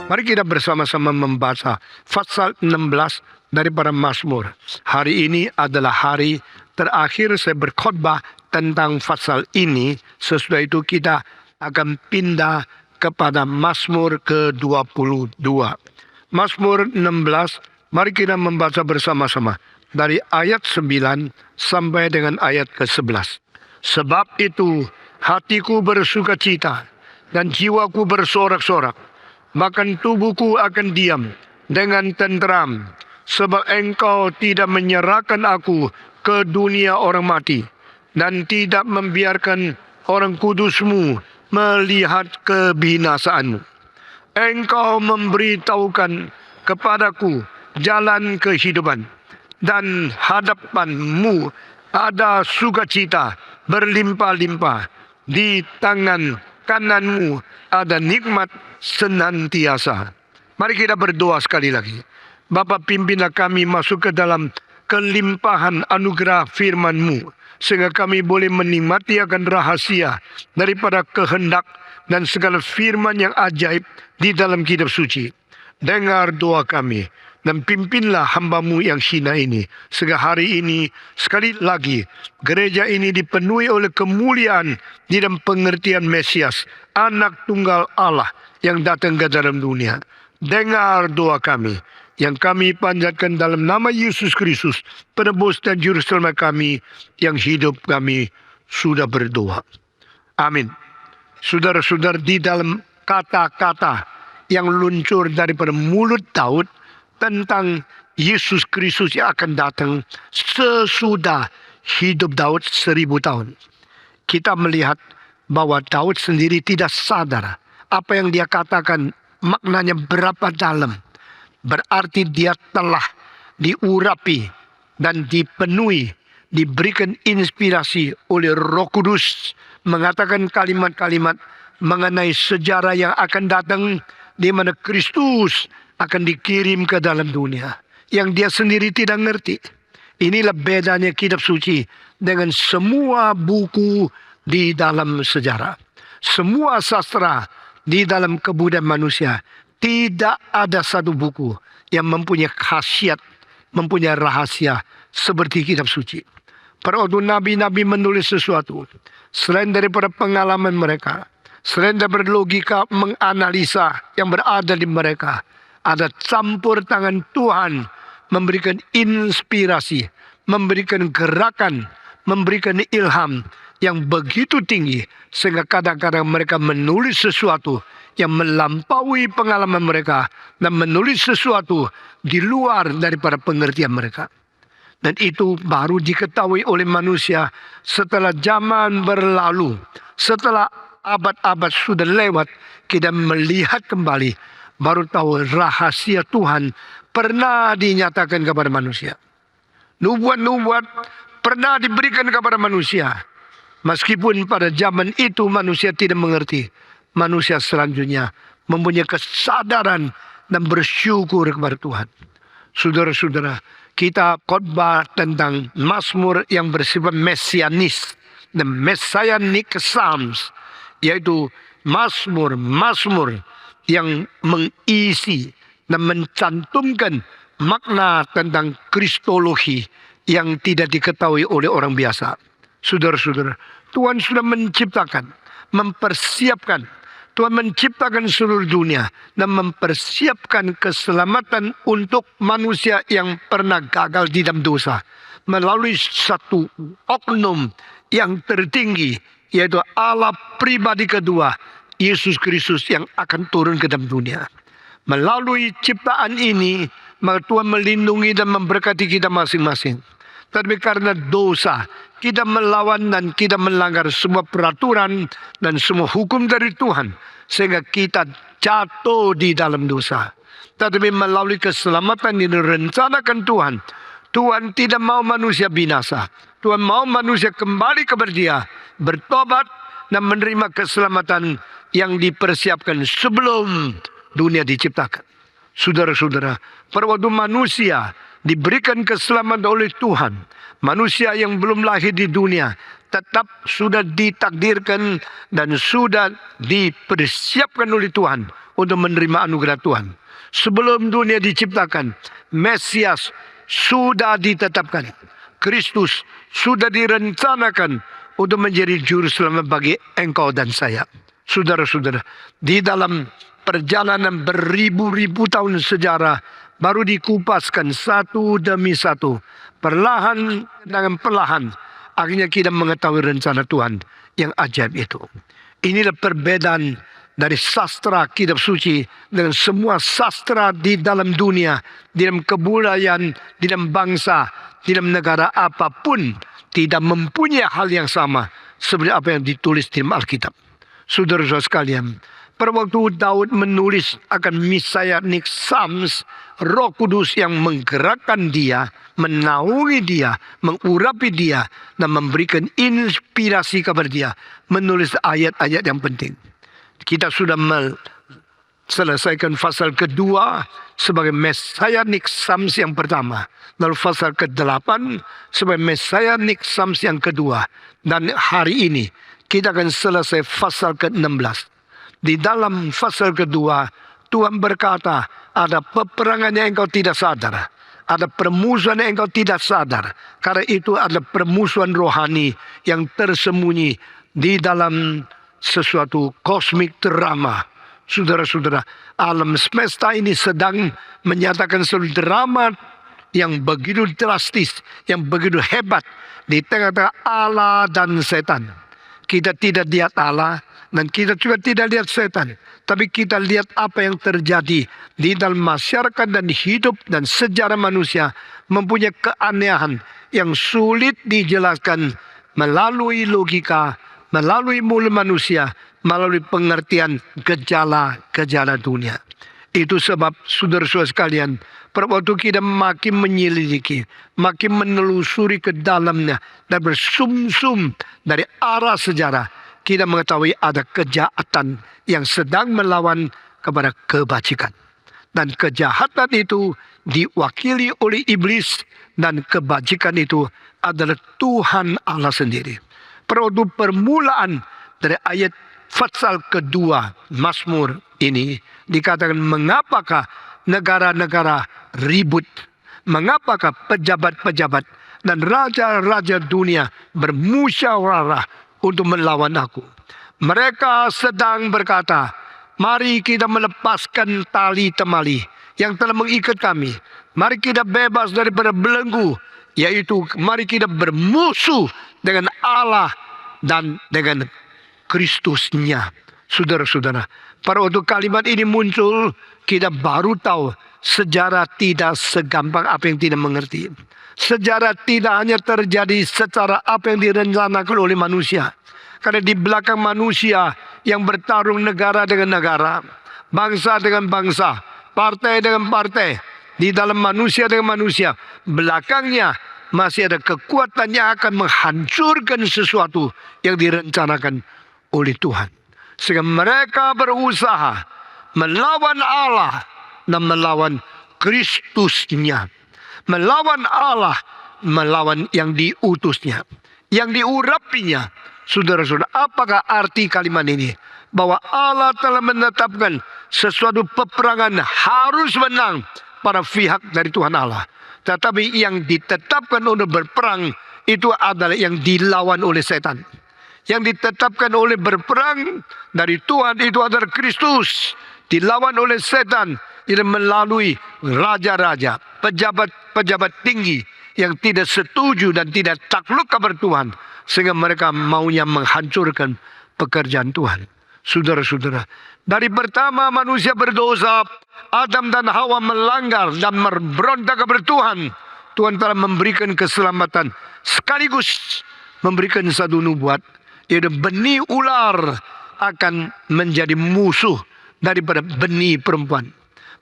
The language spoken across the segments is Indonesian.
Mari kita bersama-sama membaca pasal 16 daripada Mazmur. Hari ini adalah hari terakhir saya berkhotbah tentang pasal ini. Sesudah itu kita akan pindah kepada Mazmur ke-22. Mazmur 16, mari kita membaca bersama-sama dari ayat 9 sampai dengan ayat ke-11. Sebab itu hatiku bersukacita dan jiwaku bersorak-sorak. Bahkan tubuhku akan diam dengan tenteram, sebab Engkau tidak menyerahkan aku ke dunia orang mati, dan tidak membiarkan orang kudus-Mu melihat kebinasaanmu. Engkau memberitahukan kepadaku jalan kehidupan, dan hadapan-Mu ada sukacita berlimpah-limpah. Di tangan kanan-Mu ada nikmat senantiasa. Mari kita berdoa sekali lagi. Bapa, pimpinlah kami masuk ke dalam kelimpahan anugerah firman-Mu, sehingga kami boleh menikmati akan rahasia daripada kehendak dan segala firman yang ajaib di dalam kitab suci. Dengar doa kami dan pimpinlah hamba-Mu yang hina ini, sehingga hari ini sekali lagi gereja ini dipenuhi oleh kemuliaan di dalam pengertian Mesias, anak tunggal Allah yang datang ke dalam dunia. Dengar doa kami yang kami panjatkan dalam nama Yesus Kristus, penebus dan juru selamat kami yang hidup, kami sudah berdoa. Amin. Saudara-saudara, di dalam kata-kata yang luncur daripada mulut Daud tentang Yesus Kristus yang akan datang sesudah hidup Daud 1000 tahun, kita melihat bahwa Daud sendiri tidak sadar apa yang dia katakan maknanya berapa dalam. Berarti dia telah diurapi dan dipenuhi, diberikan inspirasi oleh Roh Kudus, mengatakan kalimat-kalimat mengenai sejarah yang akan datang, di mana Kristus akan dikirim ke dalam dunia yang dia sendiri tidak ngerti. Inilah bedanya kitab suci dengan semua buku di dalam sejarah, semua sastra di dalam kebudayaan manusia. Tidak ada satu buku yang mempunyai khasiat, mempunyai rahasia seperti kitab suci. Pada waktu nabi-nabi menulis sesuatu, selain daripada pengalaman mereka, selain daripada logika menganalisa yang berada di mereka, ada campur tangan Tuhan memberikan inspirasi, memberikan gerakan, memberikan ilham yang begitu tinggi, sehingga kadang-kadang mereka menulis sesuatu yang melampaui pengalaman mereka dan menulis sesuatu di luar daripada pengertian mereka. Dan itu baru diketahui oleh manusia setelah zaman berlalu, setelah abad-abad sudah lewat, kita melihat kembali, baru tahu rahasia Tuhan pernah dinyatakan kepada manusia. Nubuat-nubuat pernah diberikan kepada manusia. Meskipun pada zaman itu manusia tidak mengerti, manusia selanjutnya mempunyai kesadaran dan bersyukur kepada Tuhan. Saudara-saudara, kita khotbah tentang Mazmur yang bersifat mesianis, the Messianic Psalms, yaitu Mazmur yang mengisi dan mencantumkan makna tentang kristologi yang tidak diketahui oleh orang biasa. Saudara-saudara, Tuhan sudah menciptakan, mempersiapkan, Tuhan menciptakan seluruh dunia dan mempersiapkan keselamatan untuk manusia yang pernah gagal di dalam dosa melalui satu oknum yang tertinggi, yaitu Allah pribadi kedua, Yesus Kristus yang akan turun ke dalam dunia. Melalui ciptaan ini, maka Tuhan melindungi dan memberkati kita masing-masing. Tapi karena dosa, kita melawan dan kita melanggar semua peraturan dan semua hukum dari Tuhan, sehingga kita jatuh di dalam dosa. Tetapi melalui keselamatan yang direncanakan Tuhan, Tuhan tidak mau manusia binasa. Tuhan mau manusia kembali kepada Dia, bertobat dan menerima keselamatan yang dipersiapkan sebelum dunia diciptakan. Saudara-saudara, pada waktu manusia diberikan keselamatan oleh Tuhan. Manusia yang belum lahir di dunia tetap sudah ditakdirkan dan sudah dipersiapkan oleh Tuhan untuk menerima anugerah Tuhan. Sebelum dunia diciptakan, Mesias sudah ditetapkan. Kristus sudah direncanakan untuk menjadi juru selamat bagi engkau dan saya. Saudara-saudara, di dalam perjalanan beribu-ribu tahun sejarah baru dikupaskan satu demi satu. Perlahan dengan perlahan akhirnya kita mengetahui rencana Tuhan yang ajaib itu. Inilah perbedaan dari sastra kitab suci dengan semua sastra di dalam dunia, di dalam kebudayaan, di dalam bangsa, di dalam negara apapun tidak mempunyai hal yang sama seperti apa yang ditulis di dalam Alkitab. Saudara-saudara sekalian, pada waktu Daud menulis akan Messianic Psalms, Roh Kudus yang menggerakkan dia, menaungi dia, mengurapi dia, dan memberikan inspirasi kepada dia menulis ayat-ayat yang penting. Kita sudah selesaikan pasal kedua sebagai Messianic Psalms yang pertama. Lalu pasal ke-8 sebagai Messianic Psalms yang kedua. Dan hari ini kita akan selesai pasal ke-16. Di dalam pasal kedua, Tuhan berkata, ada peperangan yang engkau tidak sadar. Ada permusuhan yang engkau tidak sadar. Karena itu ada permusuhan rohani yang tersembunyi di dalam sesuatu kosmik drama. Saudara-saudara, alam semesta ini sedang menyatakan seluruh drama yang begitu drastis, yang begitu hebat di tengah-tengah Allah dan setan. Kita tidak lihat Allah dan kita juga tidak lihat setan. Tapi kita lihat apa yang terjadi di dalam masyarakat dan hidup dan sejarah manusia mempunyai keanehan yang sulit dijelaskan melalui logika, melalui mulut manusia, melalui pengertian gejala-gejala dunia. Itu sebab saudara-saudara sekalian, pada waktu kita makin menyelidiki, makin menelusuri ke dalamnya dan bersumsum dari arah sejarah, kita mengetahui ada kejahatan yang sedang melawan kepada kebajikan. Dan kejahatan itu diwakili oleh iblis dan kebajikan itu adalah Tuhan Allah sendiri. Pada waktu permulaan dari ayat pasal kedua Mazmur ini dikatakan, mengapakah negara-negara ribut, mengapakah pejabat-pejabat dan raja-raja dunia bermusyawarah untuk melawan aku. Mereka sedang berkata, mari kita melepaskan tali temali yang telah mengikat kami. Mari kita bebas daripada belenggu, yaitu mari kita bermusuh dengan Allah dan dengan Kristusnya. Saudara-saudara, pada waktu kalimat ini muncul, kita baru tahu sejarah tidak segampang apa yang tidak mengerti. Sejarah tidak hanya terjadi secara apa yang direncanakan oleh manusia. Karena di belakang manusia yang bertarung negara dengan negara, bangsa dengan bangsa, partai dengan partai, di dalam manusia dengan manusia, belakangnya masih ada kekuatan yang akan menghancurkan sesuatu yang direncanakan oleh Tuhan. Sehingga mereka berusaha melawan Allah dan melawan Kristusnya. Melawan Allah, melawan yang diutusnya, yang diurapinya. Saudara-saudara, apakah arti kalimat ini? Bahwa Allah telah menetapkan sesuatu peperangan harus menang pada pihak dari Tuhan Allah. Tetapi yang ditetapkan untuk berperang itu adalah yang dilawan oleh setan. Yang ditetapkan oleh berperang dari Tuhan itu adalah Kristus. Dilawan oleh setan itu melalui raja-raja, pejabat-pejabat tinggi yang tidak setuju dan tidak takluk kepada Tuhan. Sehingga mereka maunya menghancurkan pekerjaan Tuhan. Saudara-saudara, dari pertama manusia berdosa, Adam dan Hawa melanggar dan berontak kepada Tuhan. Tuhan telah memberikan keselamatan sekaligus memberikan satu nubuat, yaitu benih ular akan menjadi musuh daripada benih perempuan.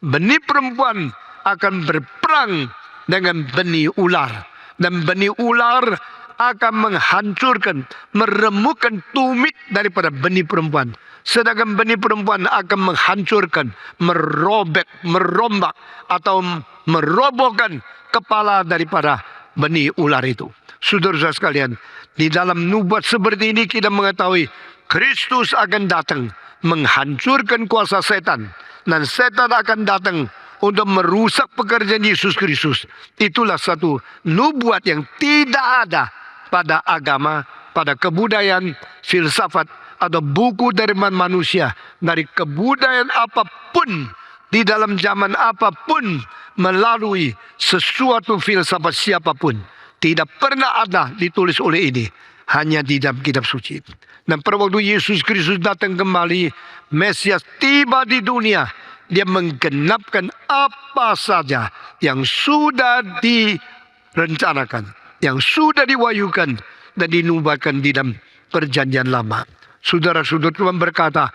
Benih perempuan akan berperang dengan benih ular. Dan benih ular akan menghancurkan, meremukkan tumit daripada benih perempuan. Sedangkan benih perempuan akan menghancurkan, merombak atau merobohkan kepala daripada benih ular itu. Saudara-saudara sekalian, di dalam nubuat seperti ini kita mengetahui Kristus akan datang menghancurkan kuasa setan. Dan setan akan datang untuk merusak pekerjaan Yesus Kristus. Itulah satu nubuat yang tidak ada pada agama, pada kebudayaan, filsafat, atau buku dari manusia. Dari kebudayaan apapun, di dalam zaman apapun, melalui sesuatu filsafat siapapun. Tidak pernah ada ditulis oleh ini. Hanya di dalam kitab suci. Dan pada waktu Yesus Kristus datang kembali, Mesias tiba di dunia. Dia menggenapkan apa saja yang sudah direncanakan, yang sudah diwahyukan dan dinubuatkan di dalam perjanjian lama. Saudara-saudara, Tuhan berkata,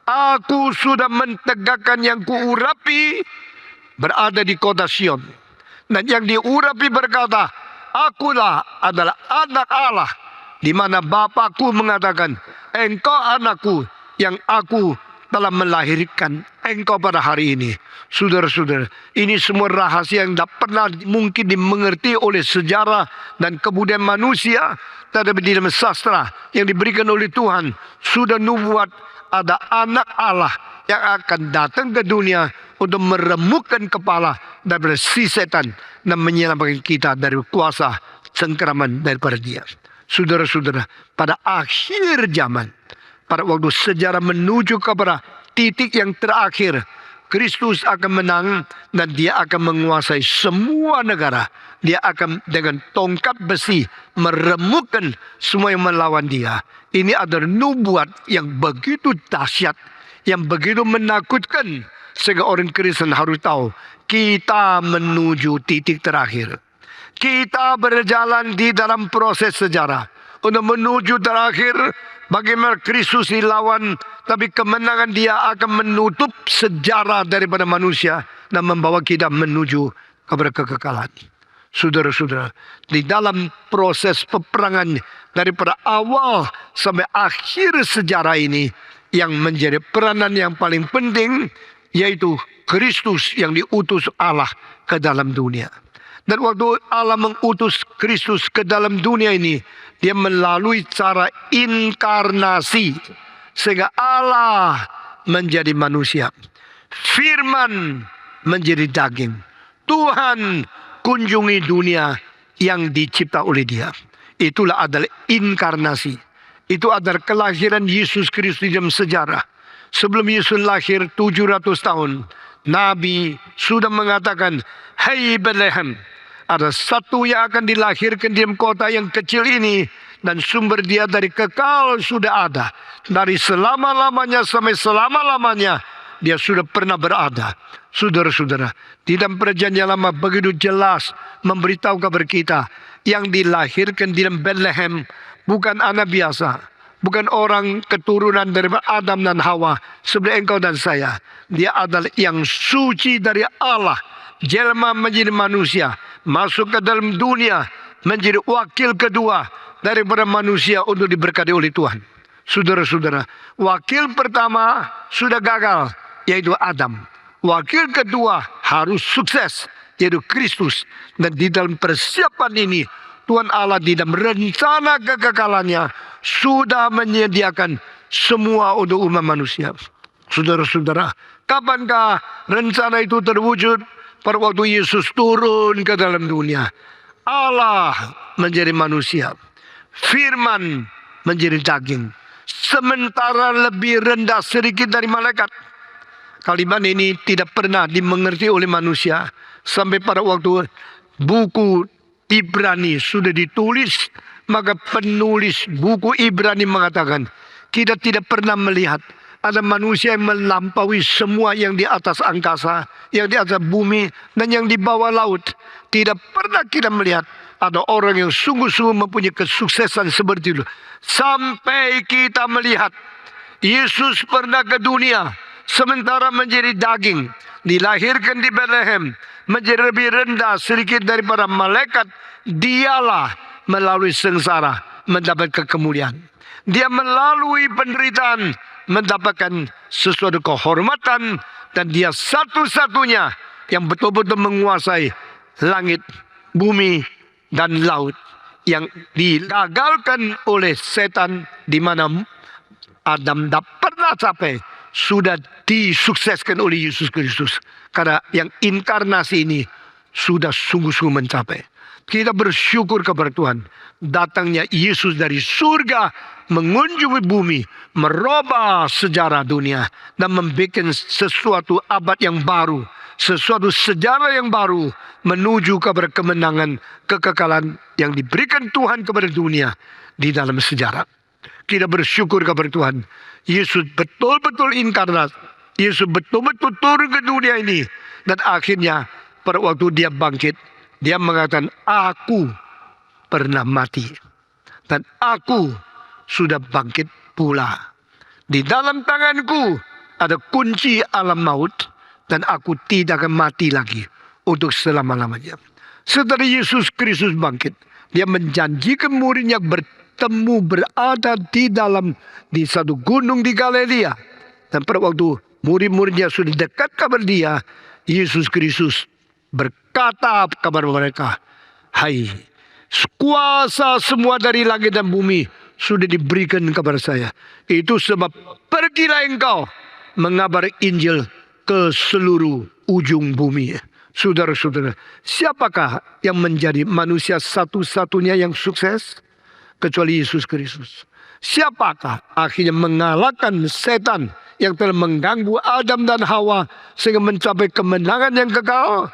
aku sudah mentegakkan yang kuurapi berada di kota Sion. Dan yang diurapi berkata, akulah adalah anak Allah. Di mana Bapakku mengatakan, engkau anakku yang aku telah melahirkan engkau pada hari ini. Saudara-saudara, ini semua rahasia yang tidak pernah mungkin dimengerti oleh sejarah dan kebudayaan manusia. Tetapi di dalam sastra yang diberikan oleh Tuhan, sudah nubuat ada anak Allah yang akan datang ke dunia untuk meremukkan kepala daripada si setan dan menyelamatkan kita dari kuasa cengkeraman daripada dia. Saudara-saudara, pada akhir zaman, pada waktu sejarah menuju kepada titik yang terakhir, Kristus akan menang dan dia akan menguasai semua negara. Dia akan dengan tongkat besi meremukkan semua yang melawan dia. Ini adalah nubuat yang begitu dahsyat, yang begitu menakutkan, sehingga orang Kristen harus tahu kita menuju titik terakhir. Kita berjalan di dalam proses sejarah untuk menuju terakhir. Bagaimana Kristus dilawan, tapi kemenangan dia akan menutup sejarah daripada manusia dan membawa kita menuju kepada kekekalan. Saudara-saudara, di dalam proses peperangan daripada awal sampai akhir sejarah ini, yang menjadi peranan yang paling penting yaitu Kristus yang diutus Allah ke dalam dunia. Dan waktu Allah mengutus Kristus ke dalam dunia ini, dia melalui cara inkarnasi. Sehingga Allah menjadi manusia. Firman menjadi daging. Tuhan kunjungi dunia yang dicipta oleh dia. Itulah adalah inkarnasi. Itu adalah kelahiran Yesus Kristus dalam sejarah. Sebelum Yesus lahir 700 tahun, Nabi sudah mengatakan, "Hai Bethlehem, ada satu yang akan dilahirkan di kota yang kecil ini, dan sumber dia dari kekal sudah ada. Dari selama-lamanya sampai selama-lamanya dia sudah pernah berada." Saudara-saudara, di dalam perjanjian lama begitu jelas memberitahu kepada kita, yang dilahirkan di dalam Bethlehem bukan anak biasa, bukan orang keturunan dari Adam dan Hawa seperti engkau dan saya. Dia adalah yang suci dari Allah, jelma menjadi manusia, masuk ke dalam dunia, menjadi wakil kedua daripada manusia untuk diberkati oleh Tuhan. Saudara-saudara, wakil pertama sudah gagal, yaitu Adam. Wakil kedua harus sukses, yaitu Kristus. Dan di dalam persiapan ini, Tuhan Allah di dalam rencana kekekalannya sudah menyediakan semua untuk umat manusia. Saudara-saudara, kapankah rencana itu terwujud? Pada waktu Yesus turun ke dalam dunia, Allah menjadi manusia, firman menjadi daging, sementara lebih rendah sedikit dari malaikat. Kalimat ini tidak pernah dimengerti oleh manusia sampai pada waktu buku Ibrani sudah ditulis, maka penulis buku Ibrani mengatakan, kita tidak pernah melihat ada manusia yang melampaui semua yang di atas angkasa, yang di atas bumi, dan yang di bawah laut. Tidak pernah kita melihat ada orang yang sungguh-sungguh mempunyai kesuksesan seperti itu. Sampai kita melihat Yesus pernah ke dunia, sementara menjadi daging, dilahirkan di Bethlehem, menjadi lebih rendah sedikit daripada malaikat. Dialah melalui sengsara mendapatkan kemuliaan. Dia melalui penderitaan mendapatkan sesuatu kehormatan. Dan dia satu-satunya yang betul-betul menguasai langit, bumi, dan laut. Yang digagalkan oleh setan, di mana Adam tak pernah capai, sudah disukseskan oleh Yesus Kristus. Karena yang inkarnasi ini sudah sungguh-sungguh mencapai. Kita bersyukur kepada Tuhan. Datangnya Yesus dari surga mengunjungi bumi, merubah sejarah dunia dan membuat sesuatu abad yang baru, sesuatu sejarah yang baru menuju kepada kemenangan, kekekalan yang diberikan Tuhan kepada dunia di dalam sejarah. Kita bersyukur kepada Tuhan. Yesus betul-betul inkarnat. Yesus betul-betul turun ke dunia ini. Dan akhirnya pada waktu dia bangkit, dia mengatakan, aku pernah mati. Dan aku sudah bangkit pula. Di dalam tanganku ada kunci alam maut. Dan aku tidak akan mati lagi untuk selama-lamanya. Setelah Yesus Kristus bangkit, dia menjanjikan muridnya bertemu, berada di satu gunung di Galilea. Dan pada waktu murid-muridnya sudah dekat kepada dia, Yesus Kristus berkata kepada mereka, hai, kuasa semua dari langit dan bumi sudah diberikan kepada saya. Itu sebab pergilah engkau mengabar Injil ke seluruh ujung bumi. Saudara-saudara, siapakah yang menjadi manusia satu-satunya yang sukses? Kecuali Yesus Kristus. Siapakah akhirnya mengalahkan setan yang telah mengganggu Adam dan Hawa sehingga mencapai kemenangan yang kekal?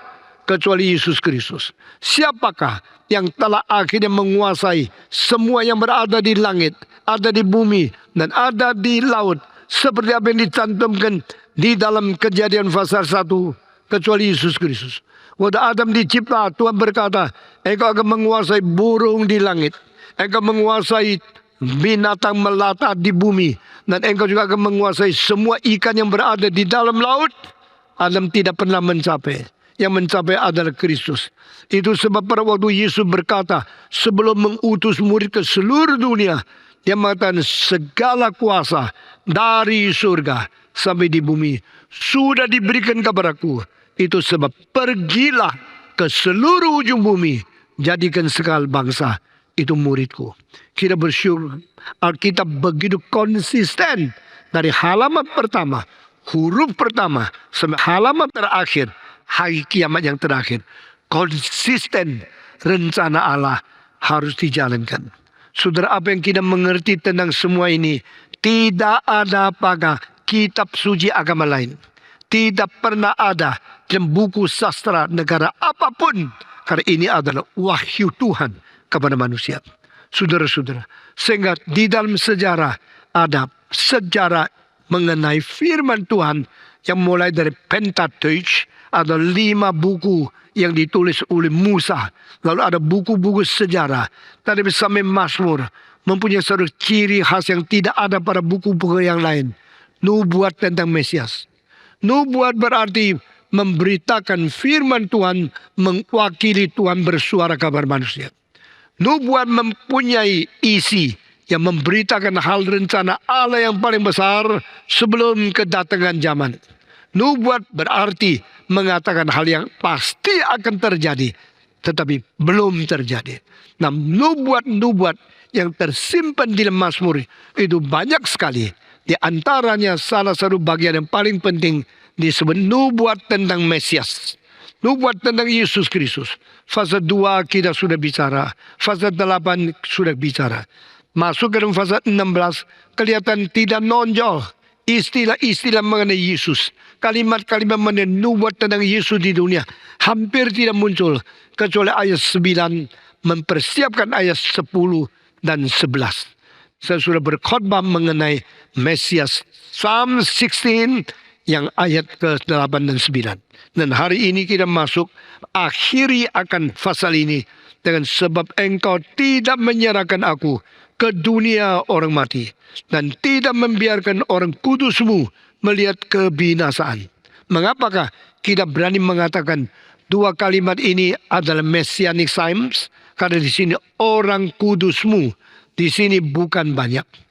Kecuali Yesus Kristus. Siapakah yang telah akhirnya menguasai semua yang berada di langit, ada di bumi, dan ada di laut, seperti apa yang dicantumkan di dalam Kejadian pasal 1, kecuali Yesus Kristus. Waktu Adam dicipta, Tuhan berkata, engkau akan menguasai burung di langit, engkau menguasai binatang melata di bumi, dan engkau juga akan menguasai semua ikan yang berada di dalam laut. Adam tidak pernah mencapai. Yang mencapai adalah Kristus. Itu sebab pada waktu Yesus berkata, sebelum mengutus murid ke seluruh dunia, dia mengatakan segala kuasa dari surga sampai di bumi sudah diberikan kepadaku. Itu sebab pergilah ke seluruh ujung bumi, jadikan segala bangsa itu muridku. Kita bersyukur Alkitab begitu konsisten dari halaman pertama, huruf pertama sampai halaman terakhir, hari kiamat yang terakhir. Konsisten rencana Allah harus dijalankan. Saudara, apa yang kita mengerti tentang semua ini, tidak ada apakah kitab suci agama lain. Tidak pernah ada dalam buku sastra negara apapun. Karena ini adalah wahyu Tuhan kepada manusia. Saudara-saudara, sehingga di dalam sejarah ada sejarah mengenai firman Tuhan yang mulai dari Pentateuch, ada 5 buku yang ditulis oleh Musa. Lalu ada buku-buku sejarah. Tadi sampai Mazmur mempunyai satu ciri khas yang tidak ada pada buku-buku yang lain. Nubuat tentang Mesias. Nubuat berarti memberitakan firman Tuhan, mewakili Tuhan bersuara kabar manusia. Nubuat mempunyai isi yang memberitakan hal rencana Allah yang paling besar sebelum kedatangan zaman. Nubuat berarti mengatakan hal yang pasti akan terjadi, tetapi belum terjadi. Nah, nubuat-nubuat yang tersimpan di dalam Mazmur itu banyak sekali. Di antaranya salah satu bagian yang paling penting disebut nubuat tentang Mesias. Nubuat tentang Yesus Kristus. Fase 2 kita sudah bicara. Fase 8 sudah bicara. Masuk ke dalam fase 16, kelihatan tidak nonjol istilah-istilah mengenai Yesus. Kalimat-kalimat mengenai nubuat tentang Yesus di dunia hampir tidak muncul. Kecuali ayat 9 mempersiapkan ayat 10 dan 11. Saya sudah berkhotbah mengenai Mesias. Psalm 16 yang ayat ke-8 dan 9. Dan hari ini kita masuk akhiri akan pasal ini dengan sebab engkau tidak menyerahkan aku ke dunia orang mati dan tidak membiarkan orang kudusmu melihat kebinasaan. Mengapakah kita berani mengatakan dua kalimat ini adalah messianic signs Karena di sini orang kudusmu, di sini bukan banyak.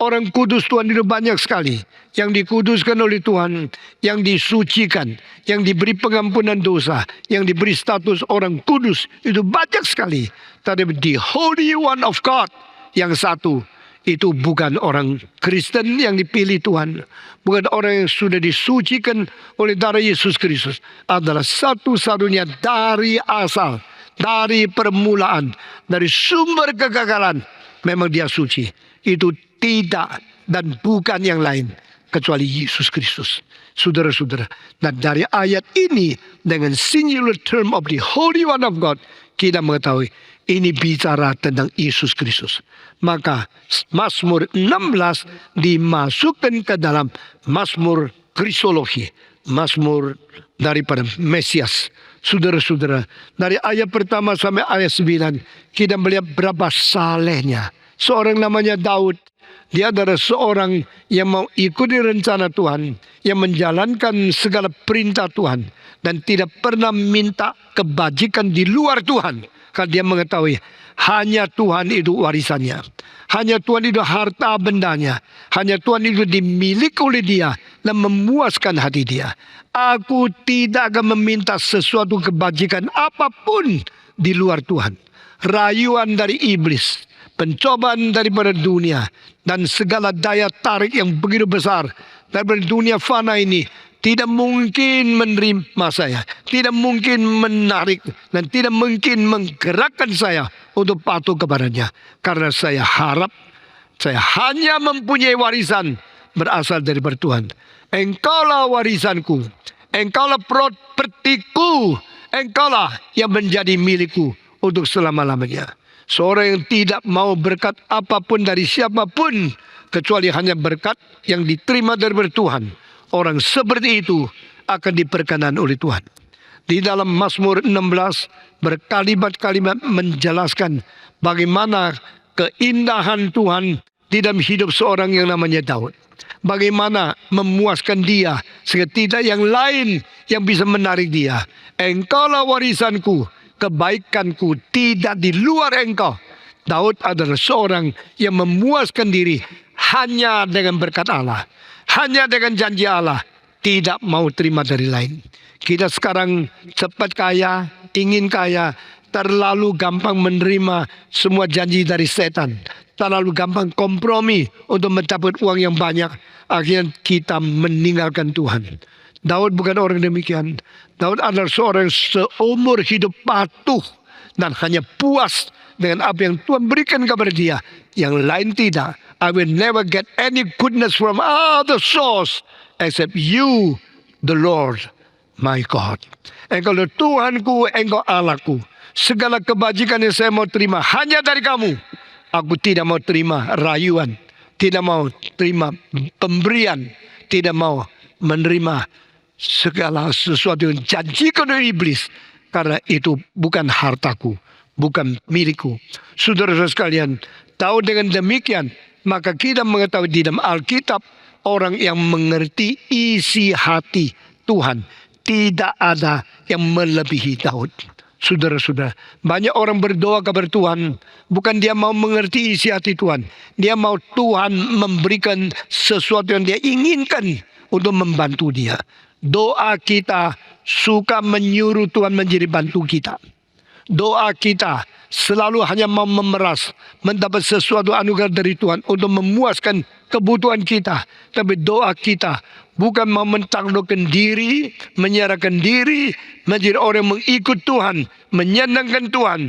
Orang kudus Tuhan itu banyak sekali. Yang dikuduskan oleh Tuhan, yang disucikan, yang diberi pengampunan dosa, yang diberi status orang kudus, itu banyak sekali. Tapi the Holy One of God, yang satu, itu bukan orang Kristen yang dipilih Tuhan. Bukan orang yang sudah disucikan oleh darah Yesus Kristus. Adalah satu-satunya dari asal, dari permulaan, dari sumber kegagalan. Memang dia suci. Itu tidak dan bukan yang lain kecuali Yesus Kristus. Saudara-saudara, dan dari ayat ini dengan singular term of the Holy One of God, kita mengetahui ini bicara tentang Yesus Kristus. Maka Mazmur 16 dimasukkan ke dalam Mazmur Kristologi, Mazmur daripada Mesias. Saudara-saudara, dari ayat pertama sampai ayat 9 kita melihat berapa salehnya seorang namanya Daud. Dia adalah seorang yang mau ikuti rencana Tuhan, yang menjalankan segala perintah Tuhan, dan tidak pernah minta kebajikan di luar Tuhan. Karena dia mengetahui hanya Tuhan itu warisannya, hanya Tuhan itu harta bendanya, hanya Tuhan itu dimiliki oleh dia dan memuaskan hati dia. Aku tidak akan meminta sesuatu kebajikan apapun di luar Tuhan. Rayuan dari iblis, pencobaan daripada dunia, dan segala daya tarik yang begitu besar daripada dunia fana ini tidak mungkin menerima saya, tidak mungkin menarik, dan tidak mungkin menggerakkan saya untuk patuh kepadanya. Karena saya harap saya hanya mempunyai warisan berasal daripada Tuhan. Engkaulah warisanku, engkaulah propertiku, engkaulah yang menjadi milikku untuk selama-lamanya. Seorang yang tidak mau berkat apapun dari siapapun kecuali hanya berkat yang diterima dari Tuhan, orang seperti itu akan diperkenan oleh Tuhan. Di dalam Mazmur 16 berkalimat-kalimat menjelaskan bagaimana keindahan Tuhan di dalam hidup seorang yang namanya Daud. Bagaimana memuaskan dia sehingga tidak yang lain yang bisa menarik dia. Engkaulah warisanku, kebaikanku tidak di luar engkau. Daud adalah seorang yang memuaskan diri hanya dengan berkat Allah, hanya dengan janji Allah, tidak mau terima dari lain. Kita sekarang cepat kaya, ingin kaya, terlalu gampang menerima semua janji dari setan, terlalu gampang kompromi untuk mendapat uang yang banyak. Akhirnya kita meninggalkan Tuhan. Daud bukan orang demikian. Daud adalah seorang yang seumur hidup patuh dan hanya puas dengan apa yang Tuhan berikan kepada dia. Yang lain tidak. I will never get any goodness from other source except you, the Lord, my God. Engkau Tuhanku, engkau Allahku. Segala kebajikan yang saya mau terima hanya dari kamu. Aku tidak mau terima rayuan, tidak mau terima pemberian, tidak mau menerima segala sesuatu yang janjikan oleh iblis. Karena itu bukan hartaku, bukan milikku. Saudara-saudara sekalian, tahu dengan demikian, maka kita mengetahui di dalam Alkitab, orang yang mengerti isi hati Tuhan, tidak ada yang melebihi Daud. Saudara-saudara, banyak orang berdoa kepada Tuhan, bukan dia mau mengerti isi hati Tuhan. Dia mau Tuhan memberikan sesuatu yang dia inginkan untuk membantu dia. Doa kita suka menyuruh Tuhan menjadi bantu kita. Doa kita selalu hanya mau memeras, mendapat sesuatu anugerah dari Tuhan untuk memuaskan kebutuhan kita. Tapi doa kita bukan mau mentaklukkan diri, menyerahkan diri, menjadi orang yang mengikut Tuhan, menyenangkan Tuhan.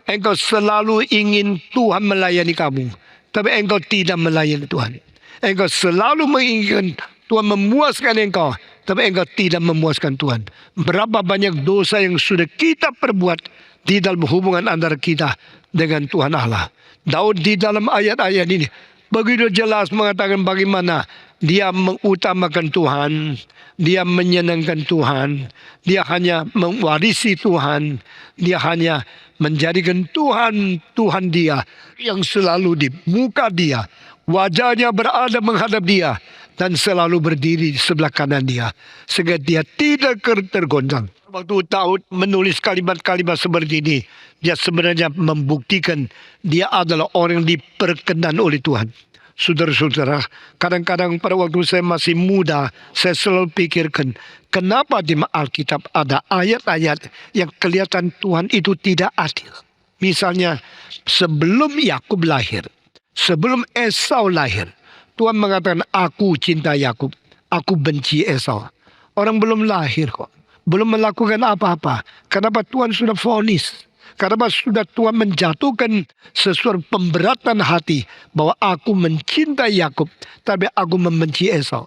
Engkau selalu ingin Tuhan melayani kamu, tapi engkau tidak melayani Tuhan. Engkau selalu menginginkan Tuhan memuaskan engkau, tapi engkau tidak memuaskan Tuhan. Berapa banyak dosa yang sudah kita perbuat di dalam hubungan antara kita dengan Tuhan Allah. Daud di dalam ayat-ayat ini begitu jelas mengatakan bagaimana dia mengutamakan Tuhan, dia menyenangkan Tuhan, dia hanya mewarisi Tuhan, dia hanya menjadikan Tuhan Tuhan dia yang selalu di muka dia, wajahnya berada menghadap dia, dan selalu berdiri di sebelah kanan dia, sehingga dia tidak tergoncang. Waktu Daud menulis kalimat-kalimat seperti ini, dia sebenarnya membuktikan dia adalah orang yang diperkenan oleh Tuhan. Saudara-saudara, kadang-kadang pada waktu saya masih muda, saya selalu pikirkan, kenapa di Alkitab ada ayat-ayat yang kelihatan Tuhan itu tidak adil. Misalnya, sebelum Yakub lahir, sebelum Esau lahir, Tuhan mengatakan, aku cinta Yakub, aku benci Esau. Orang belum lahir kok, belum melakukan apa-apa. Kenapa Tuhan sudah vonis? Karena sudah Tuhan menjatuhkan sesuatu pemberatan hati bahwa aku mencintai Yakub, tapi aku membenci Esau.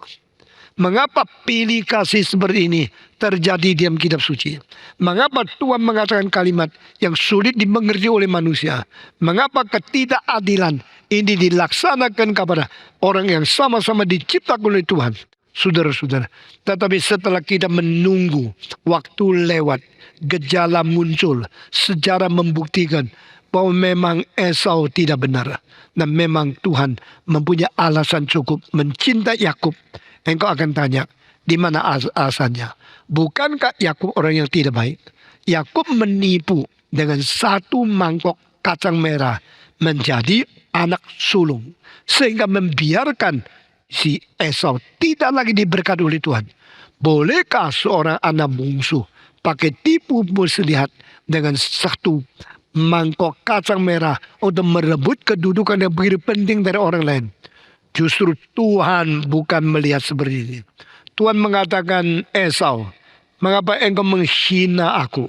Mengapa pilih kasih seperti ini terjadi di dalam kitab suci? Mengapa Tuhan mengatakan kalimat yang sulit dimengerti oleh manusia? Mengapa ketidakadilan ini dilaksanakan kepada orang yang sama-sama diciptakan oleh Tuhan? Saudara-saudara, tetapi setelah kita menunggu waktu lewat, gejala muncul, sejarah membuktikan bahwa memang Esau tidak benar. Dan memang Tuhan mempunyai alasan cukup mencintai Yakub. Engkau akan tanya, di mana alasannya? Bukankah Yakub orang yang tidak baik? Yakub menipu dengan satu mangkok kacang merah menjadi anak sulung, sehingga membiarkan si Esau tidak lagi diberkati oleh Tuhan. Bolehkah seorang anak bungsu pakai tipu muslihat dengan satu mangkok kacang merah untuk merebut kedudukan yang begitu penting dari orang lain? Justru Tuhan bukan melihat seperti ini. Tuhan mengatakan, Esau, mengapa engkau menghina aku?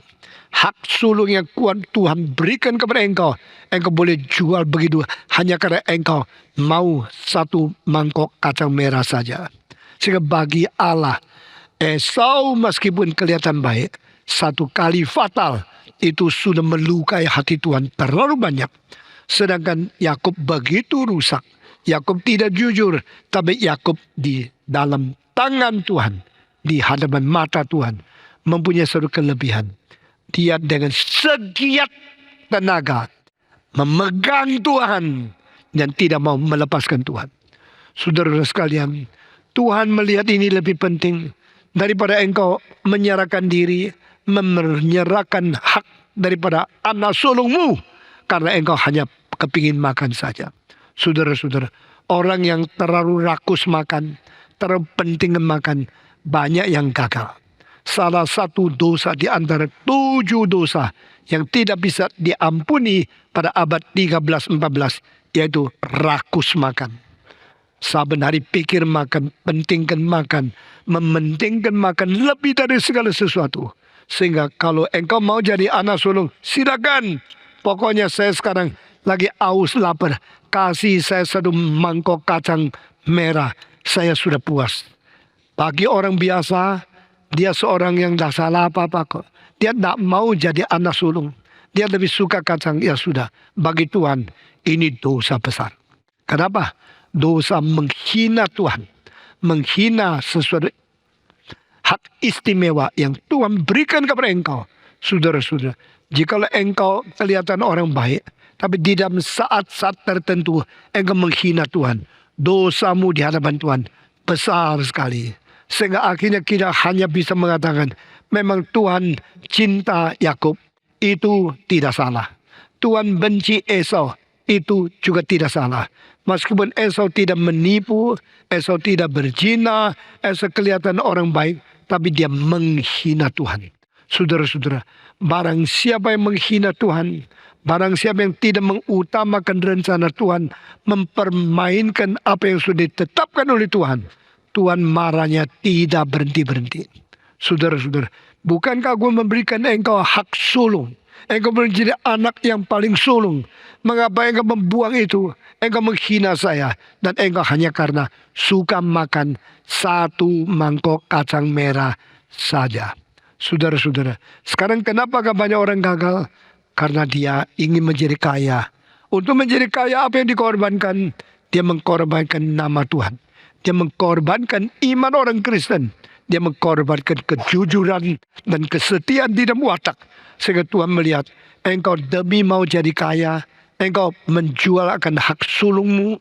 Hak sulung yang kuat Tuhan berikan kepada engkau, engkau boleh jual begitu hanya karena engkau mau satu mangkok kacang merah saja. Sehingga bagi Allah, Esau meskipun kelihatan baik, satu kali fatal itu sudah melukai hati Tuhan terlalu banyak. Sedangkan Yakub begitu rusak. Yakub tidak jujur, tapi Yakub di dalam tangan Tuhan, di hadapan mata Tuhan, mempunyai satu kelebihan. Dia dengan segiat tenaga memegang Tuhan dan tidak mau melepaskan Tuhan. Saudara sekalian, Tuhan melihat ini lebih penting daripada engkau menyerahkan diri, menyerahkan hak daripada anak sulungmu karena engkau hanya kepingin makan saja. Saudara-saudara, orang yang terlalu rakus makan, terlalu penting makan, banyak yang gagal. Salah satu dosa di antara 7 dosa yang tidak bisa diampuni pada abad 13-14, yaitu rakus makan. Saben hari pikir makan, pentingkan makan, mementingkan makan lebih dari segala sesuatu. Sehingga kalau engkau mau jadi anak sulung, silakan. Pokoknya saya sekarang lagi aus lapar, kasih saya satu mangkok kacang merah, saya sudah puas. Bagi orang biasa, dia seorang yang tidak salah apa-apa kok. Dia tidak mau jadi anak sulung. Dia lebih suka kacang, ya sudah. Bagi Tuhan, ini dosa besar. Kenapa? Dosa menghina Tuhan. Menghina sesuatu hak istimewa yang Tuhan berikan kepada engkau. Saudara-saudara, jikalau engkau kelihatan orang baik, tapi di dalam saat-saat tertentu engkau menghina Tuhan, dosamu di hadapan Tuhan besar sekali. Sehingga akhirnya kita hanya bisa mengatakan, memang Tuhan cinta Yakub, itu tidak salah. Tuhan benci Esau, itu juga tidak salah. Meskipun Esau tidak menipu, Esau tidak berzina, Esau kelihatan orang baik, tapi dia menghina Tuhan. Saudara-saudara, barang siapa yang menghina Tuhan, barang siapa yang tidak mengutamakan rencana Tuhan, mempermainkan apa yang sudah ditetapkan oleh Tuhan, Tuhan marahnya tidak berhenti-berhenti. Saudara-saudara, bukankah aku memberikan engkau hak sulung? Engkau menjadi anak yang paling sulung. Mengapa engkau membuang itu? Engkau menghina saya. Dan engkau hanya karena suka makan satu mangkok kacang merah saja. Saudara-saudara, sekarang kenapa banyak orang gagal? Karena dia ingin menjadi kaya. Untuk menjadi kaya apa yang dikorbankan? Dia mengkorbankan nama Tuhan. Dia mengkorbankan iman orang Kristen. Dia mengkorbankan kejujuran dan kesetiaan di dalam watak. Sehingga Tuhan melihat, engkau demi mau jadi kaya, engkau menjual akan hak sulungmu,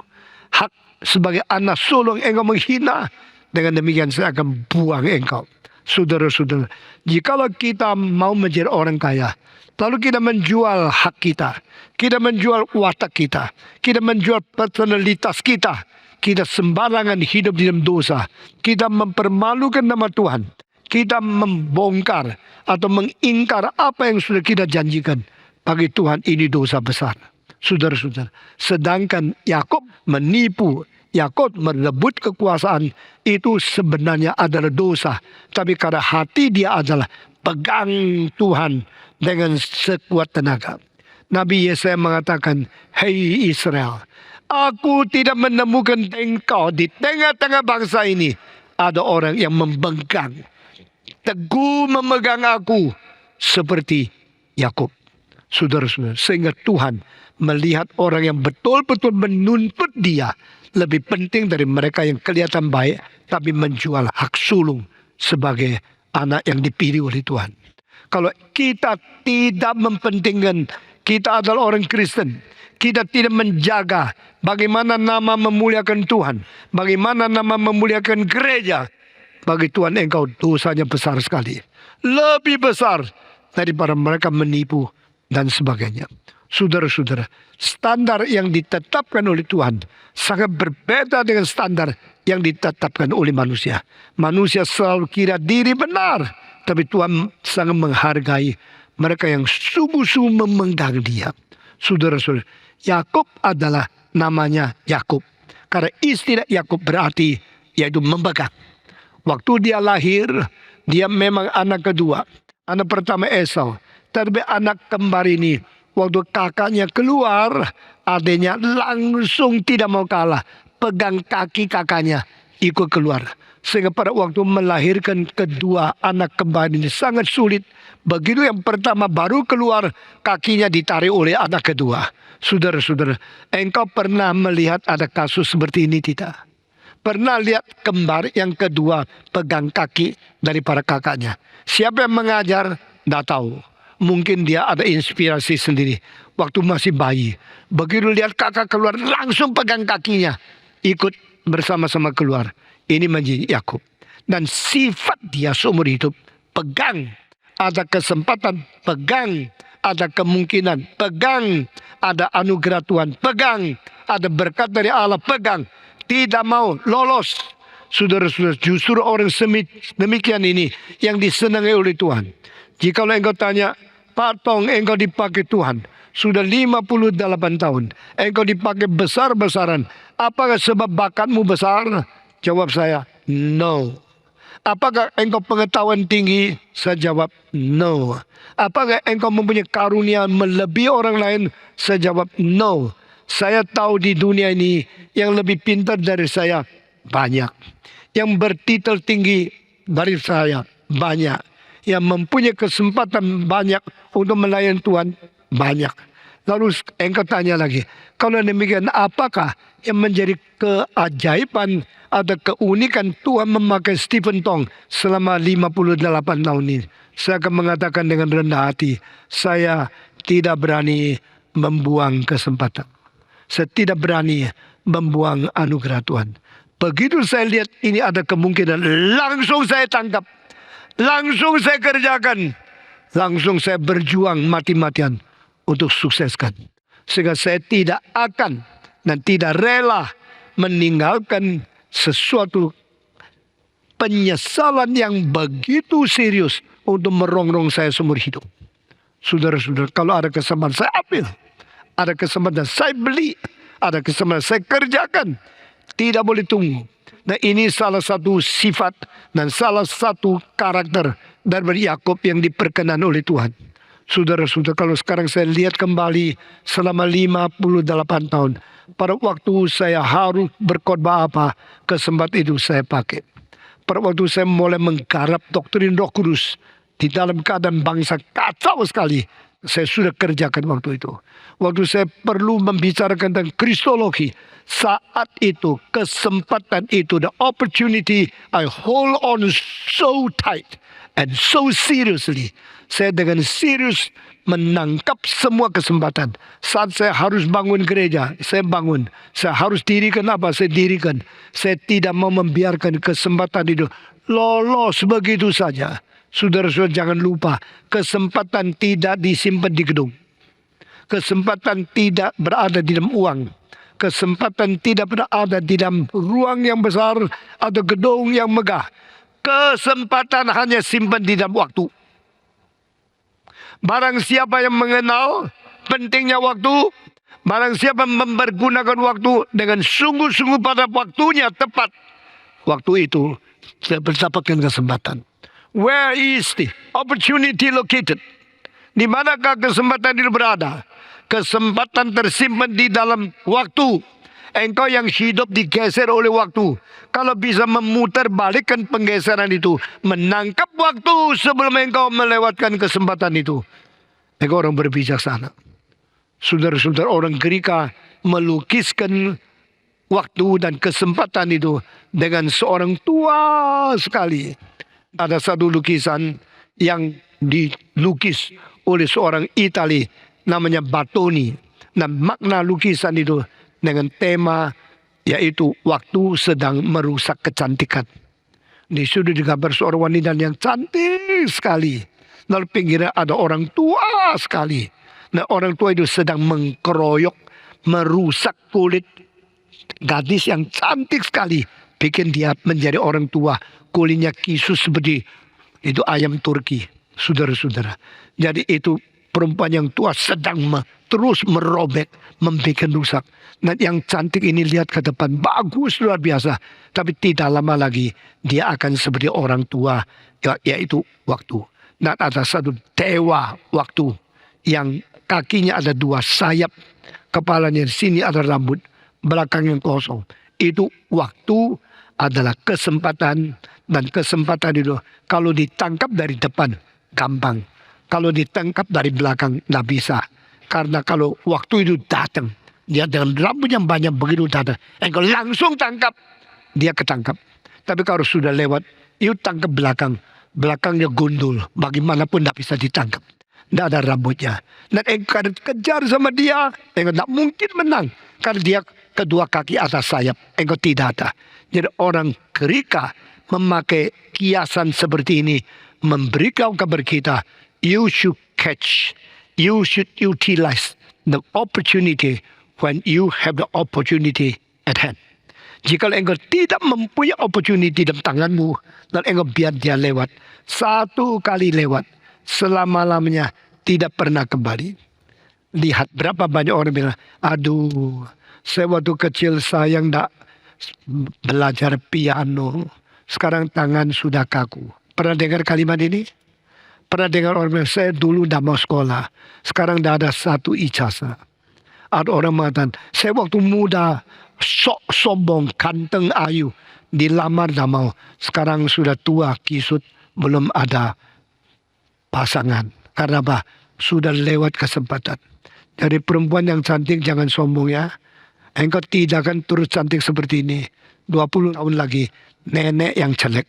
hak sebagai anak sulung engkau menghina, dengan demikian saya akan buang engkau. Saudara-saudara, jikalau kita mau menjadi orang kaya, lalu kita menjual hak kita, kita menjual watak kita menjual personalitas kita sembarangan hidup di dalam dosa, kita mempermalukan nama Tuhan, kita membongkar atau mengingkar apa yang sudah kita janjikan, bagi Tuhan ini dosa besar. Saudara-saudara, sedangkan Yakub menipu, Yakub merebut kekuasaan, itu sebenarnya adalah dosa. Tapi karena hati dia adalah pegang Tuhan dengan sekuat tenaga. Nabi Yesaya mengatakan, "Hei Israel, aku tidak menemukan engkau di tengah-tengah bangsa ini ada orang yang memegang, teguh memegang aku seperti Yakub." Saudara-saudara, sehingga Tuhan melihat orang yang betul-betul menuntut dia lebih penting dari mereka yang kelihatan baik tapi menjual hak sulung sebagai anak yang dipilih oleh Tuhan. Kalau kita tidak mempentingkan kita adalah orang Kristen, kita tidak menjaga bagaimana nama memuliakan Tuhan, bagaimana nama memuliakan gereja, bagi Tuhan engkau dosanya besar sekali, lebih besar daripada mereka menipu dan sebagainya. Saudara-saudara, standar yang ditetapkan oleh Tuhan sangat berbeda dengan standar yang ditetapkan oleh manusia. Manusia selalu kira diri benar, tapi Tuhan sangat menghargai mereka yang sungguh-sungguh memegang dia. Saudara-saudara, Yakub adalah namanya Yakub karena istilah Yakub berarti yaitu memegang. Waktu dia lahir, dia memang anak kedua. Anak pertama Esau, tapi anak kembar ini waktu kakaknya keluar, adanya langsung tidak mau kalah, pegang kaki kakaknya, ikut keluar. Sehingga pada waktu melahirkan kedua anak kembar ini sangat sulit. Begitu yang pertama baru keluar, kakinya ditarik oleh anak kedua. Saudara-saudara, engkau pernah melihat ada kasus seperti ini tidak? Pernah lihat kembar yang kedua pegang kaki daripada kakaknya? Siapa yang mengajar? Tidak tahu. Mungkin dia ada inspirasi sendiri. Waktu masih bayi, begitu lihat kakak keluar, langsung pegang kakinya, ikut bersama-sama keluar. Ini menjadi Yakub. Dan sifat dia seumur hidup, pegang. Ada kesempatan, pegang. Ada kemungkinan, pegang. Ada anugerah Tuhan, pegang. Ada berkat dari Allah, pegang. Tidak mau lolos. Saudara-saudara, justru orang demikian ini yang disenangi oleh Tuhan. Jikalau engkau tanya, Pak Tong, engkau dipakai Tuhan sudah 58 tahun. Engkau dipakai besar-besaran. Apakah sebab bakatmu besar? Jawab saya, no. Apakah engkau pengetahuan tinggi? Saya jawab, no. Apakah engkau mempunyai karunia melebihi orang lain? Saya jawab, no. Saya tahu di dunia ini yang lebih pintar dari saya banyak. Yang bertitel tinggi dari saya banyak. Yang mempunyai kesempatan banyak untuk melayani Tuhan banyak. Lalu engkau tanya lagi, kalau demikian apakah yang menjadi keajaiban atau keunikan Tuhan memakai Stephen Tong selama 58 tahun ini? Saya akan mengatakan dengan rendah hati, saya tidak berani membuang kesempatan. Saya tidak berani membuang anugerah Tuhan. Begitu saya lihat ini ada kemungkinan, langsung saya tangkap. Langsung saya kerjakan. Langsung saya berjuang mati-matian untuk sukseskan. Sehingga saya tidak akan dan tidak rela meninggalkan sesuatu penyesalan yang begitu serius untuk merongrong saya seumur hidup. Saudara-saudara, kalau ada kesempatan saya ambil. Ada kesempatan saya beli. Ada kesempatan saya kerjakan. Tidak boleh tunggu. Nah, ini salah satu sifat dan salah satu karakter dari Yakub yang diperkenan oleh Tuhan. Saudara-saudara, kalau sekarang saya lihat kembali selama 58 tahun. Pada waktu saya harus berkhotbah apa, kesempatan itu saya pakai. Pada waktu saya mulai menggarap doktrin Roh Kudus di dalam keadaan bangsa kacau sekali, saya sudah kerjakan waktu itu. Waktu saya perlu membicarakan tentang kristologi, saat itu, kesempatan itu, the opportunity, I hold on so tight and so seriously. Saya dengan serius menangkap semua kesempatan. Saat saya harus bangun gereja, saya bangun. Saya harus dirikan apa? Saya dirikan. Saya tidak mau membiarkan kesempatan itu lolos begitu saja. Saudara-saudara jangan lupa, kesempatan tidak disimpan di gedung. Kesempatan tidak berada di dalam uang. Kesempatan tidak berada di dalam ruang yang besar atau gedung yang megah. Kesempatan hanya simpan di dalam waktu. Barang siapa yang mengenal pentingnya waktu, barang siapa mempergunakan waktu dengan sungguh-sungguh pada waktunya tepat, waktu itu dia mendapatkan kesempatan. Where is the opportunity located? Di manakah kesempatan itu berada? Kesempatan tersimpan di dalam waktu. Engkau yang hidup digeser oleh waktu. Kalau bisa memutar balikkan penggeseran itu, menangkap waktu sebelum engkau melewatkan kesempatan itu, engkau orang berbijaksana. Saudara-saudara, orang Gerika melukiskan waktu dan kesempatan itu dengan seorang tua sekali. Ada satu lukisan yang dilukis oleh seorang Itali namanya Battoni. Nah, makna lukisan itu dengan tema yaitu waktu sedang merusak kecantikan. Di situ digambar seorang wanita yang cantik sekali. Lalu pinggirnya ada orang tua sekali. Nah, orang tua itu sedang mengkeroyok, merusak kulit gadis yang cantik sekali. Bikin dia menjadi orang tua. Kulitnya kisus seperti itu ayam Turki. Saudara-saudara. Jadi itu perempuan yang tua sedang terus merobek, membuat rusak. Nah, yang cantik ini lihat ke depan, bagus luar biasa. Tapi tidak lama lagi dia akan seperti orang tua, yaitu waktu. Dan ada satu dewa waktu yang kakinya ada dua sayap, kepalanya di sini ada rambut, belakangnya kosong. Itu waktu adalah kesempatan, dan kesempatan itu kalau ditangkap dari depan gampang. Kalau ditangkap dari belakang tidak bisa. Karena kalau waktu itu datang, dia dengan rambut yang banyak begitu datang, engkau langsung tangkap, dia ketangkap. Tapi kalau sudah lewat, itu tangkap belakang. Belakangnya gundul, bagaimanapun tidak bisa ditangkap. Tidak ada rambutnya. Dan engkau kejar sama dia, engkau tidak mungkin menang. Karena dia kedua kaki atas sayap, engkau tidak ada. Jadi orang Gerika memakai kiasan seperti ini, memberikan kabar kita, you should catch, you should utilize the opportunity when you have the opportunity at hand. Jika engkau tidak mempunyai opportunity dalam tanganmu, dan engkau biar dia lewat, satu kali lewat, selama-lamanya tidak pernah kembali. Lihat berapa banyak orang bilang, aduh, saya waktu kecil sayang tidak belajar piano, sekarang tangan sudah kaku. Pernah dengar kalimat ini? Pernah dengar orang bilang, saya dulu tidak mau sekolah, sekarang tidak ada satu ijazah. Ada orang mengatakan, saya waktu muda, sok sombong, ganteng, ayu, dilamar tidak mau, sekarang sudah tua, kisut, belum ada pasangan. Karena apa? Sudah lewat kesempatan. Jadi perempuan yang cantik jangan sombong ya. Engkau tidak akan terus cantik seperti ini. 20 tahun lagi, nenek yang jelek.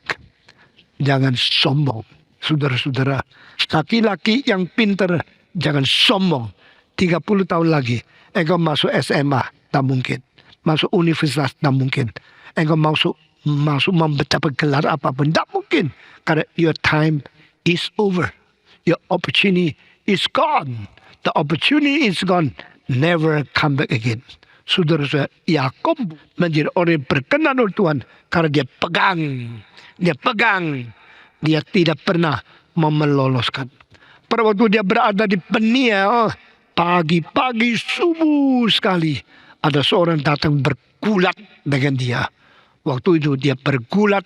Jangan sombong. Saudara-saudara, laki-laki yang pintar, jangan sombong. 30 tahun lagi, engkau masuk SMA, tak mungkin. Masuk universitas, tak mungkin. Engkau masuk mendapat gelar apapun, tak mungkin. Karena your time is over. Your opportunity is gone. The opportunity is gone. Never come back again. Saudara-saudara, Yakub menjadi orang yang berkenan oleh Tuhan. Karena dia pegang. Dia tidak pernah mau meloloskan. Pada waktu dia berada di Peniel, pagi-pagi subuh sekali, ada seorang datang bergulat dengan dia. Waktu itu dia bergulat,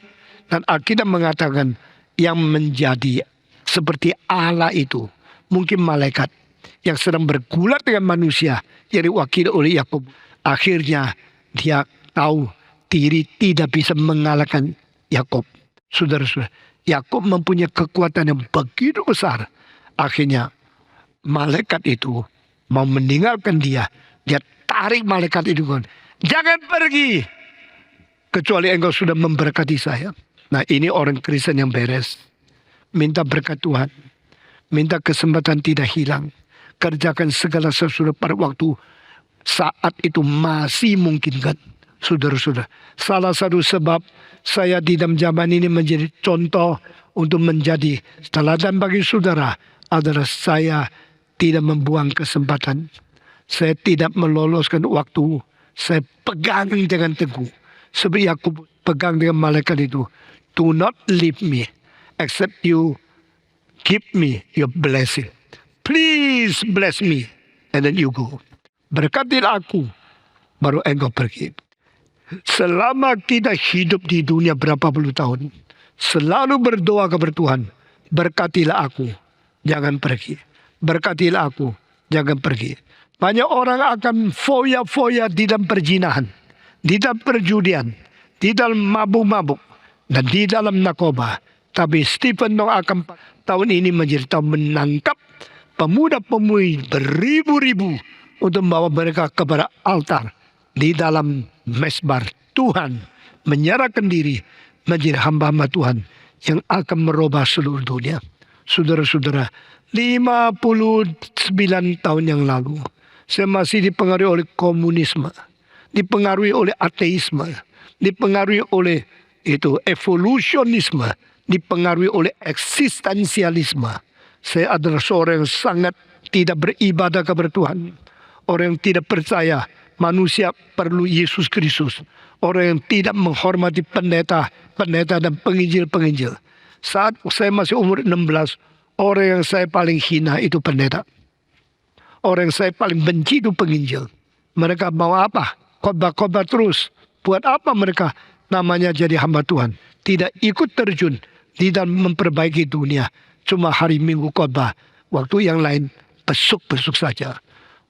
dan Alkitab mengatakan yang menjadi seperti Allah itu, mungkin malaikat yang sedang bergulat dengan manusia, yang diwakili oleh Yakub. Akhirnya dia tahu diri tidak bisa mengalahkan Yakub. Saudara-saudara, Yakub mempunyai kekuatan yang begitu besar. Akhirnya malaikat itu mau meninggalkan dia. Dia tarik malaikat itu. Jangan pergi kecuali engkau sudah memberkati saya. Nah, ini orang Kristen yang beres. Minta berkat Tuhan. Minta kesempatan tidak hilang. Kerjakan segala sesuatu pada waktu saat itu masih mungkinkan. Saudara-saudara, salah satu sebab saya di dalam zaman ini menjadi contoh untuk menjadi teladan bagi saudara adalah saya tidak membuang kesempatan. Saya tidak meloloskan waktu. Saya pegang dengan teguh. Seperti aku pegang dengan malaikat itu. Do not leave me except you give me your blessing. Please bless me. And then you go. Berkatilah aku. Baru engkau pergi. Selama kita hidup di dunia berapa puluh tahun. Selalu berdoa kepada Tuhan. Berkatilah aku. Jangan pergi. Berkatilah aku. Jangan pergi. Banyak orang akan foya-foya di dalam perzinahan. Di dalam perjudian. Di dalam mabuk-mabuk. Dan di dalam narkoba. Tapi Stephen Tong akan tahun ini menjadi tahun menangkap pemuda-pemudi beribu-ribu untuk membawa mereka kepada altar di dalam mesbah Tuhan, menyerahkan diri menjadi hamba-hamba Tuhan yang akan merubah seluruh dunia. Saudara-saudara, 59 tahun yang lalu saya masih dipengaruhi oleh komunisme, dipengaruhi oleh ateisme, dipengaruhi oleh itu evolusionisme, dipengaruhi oleh eksistensialisme. Saya adalah seorang yang sangat tidak beribadah kepada Tuhan. Orang yang tidak percaya manusia perlu Yesus Kristus. Orang yang tidak menghormati pendeta dan penginjil-penginjil. Saat saya masih umur 16, orang yang saya paling hina itu pendeta. Orang yang saya paling benci itu penginjil. Mereka mau apa? Khotbah-khotbah terus. Buat apa mereka namanya jadi hamba Tuhan? Tidak ikut terjun di dalam memperbaiki dunia. Cuma hari Minggu khotbah. Waktu yang lain besuk-besuk saja.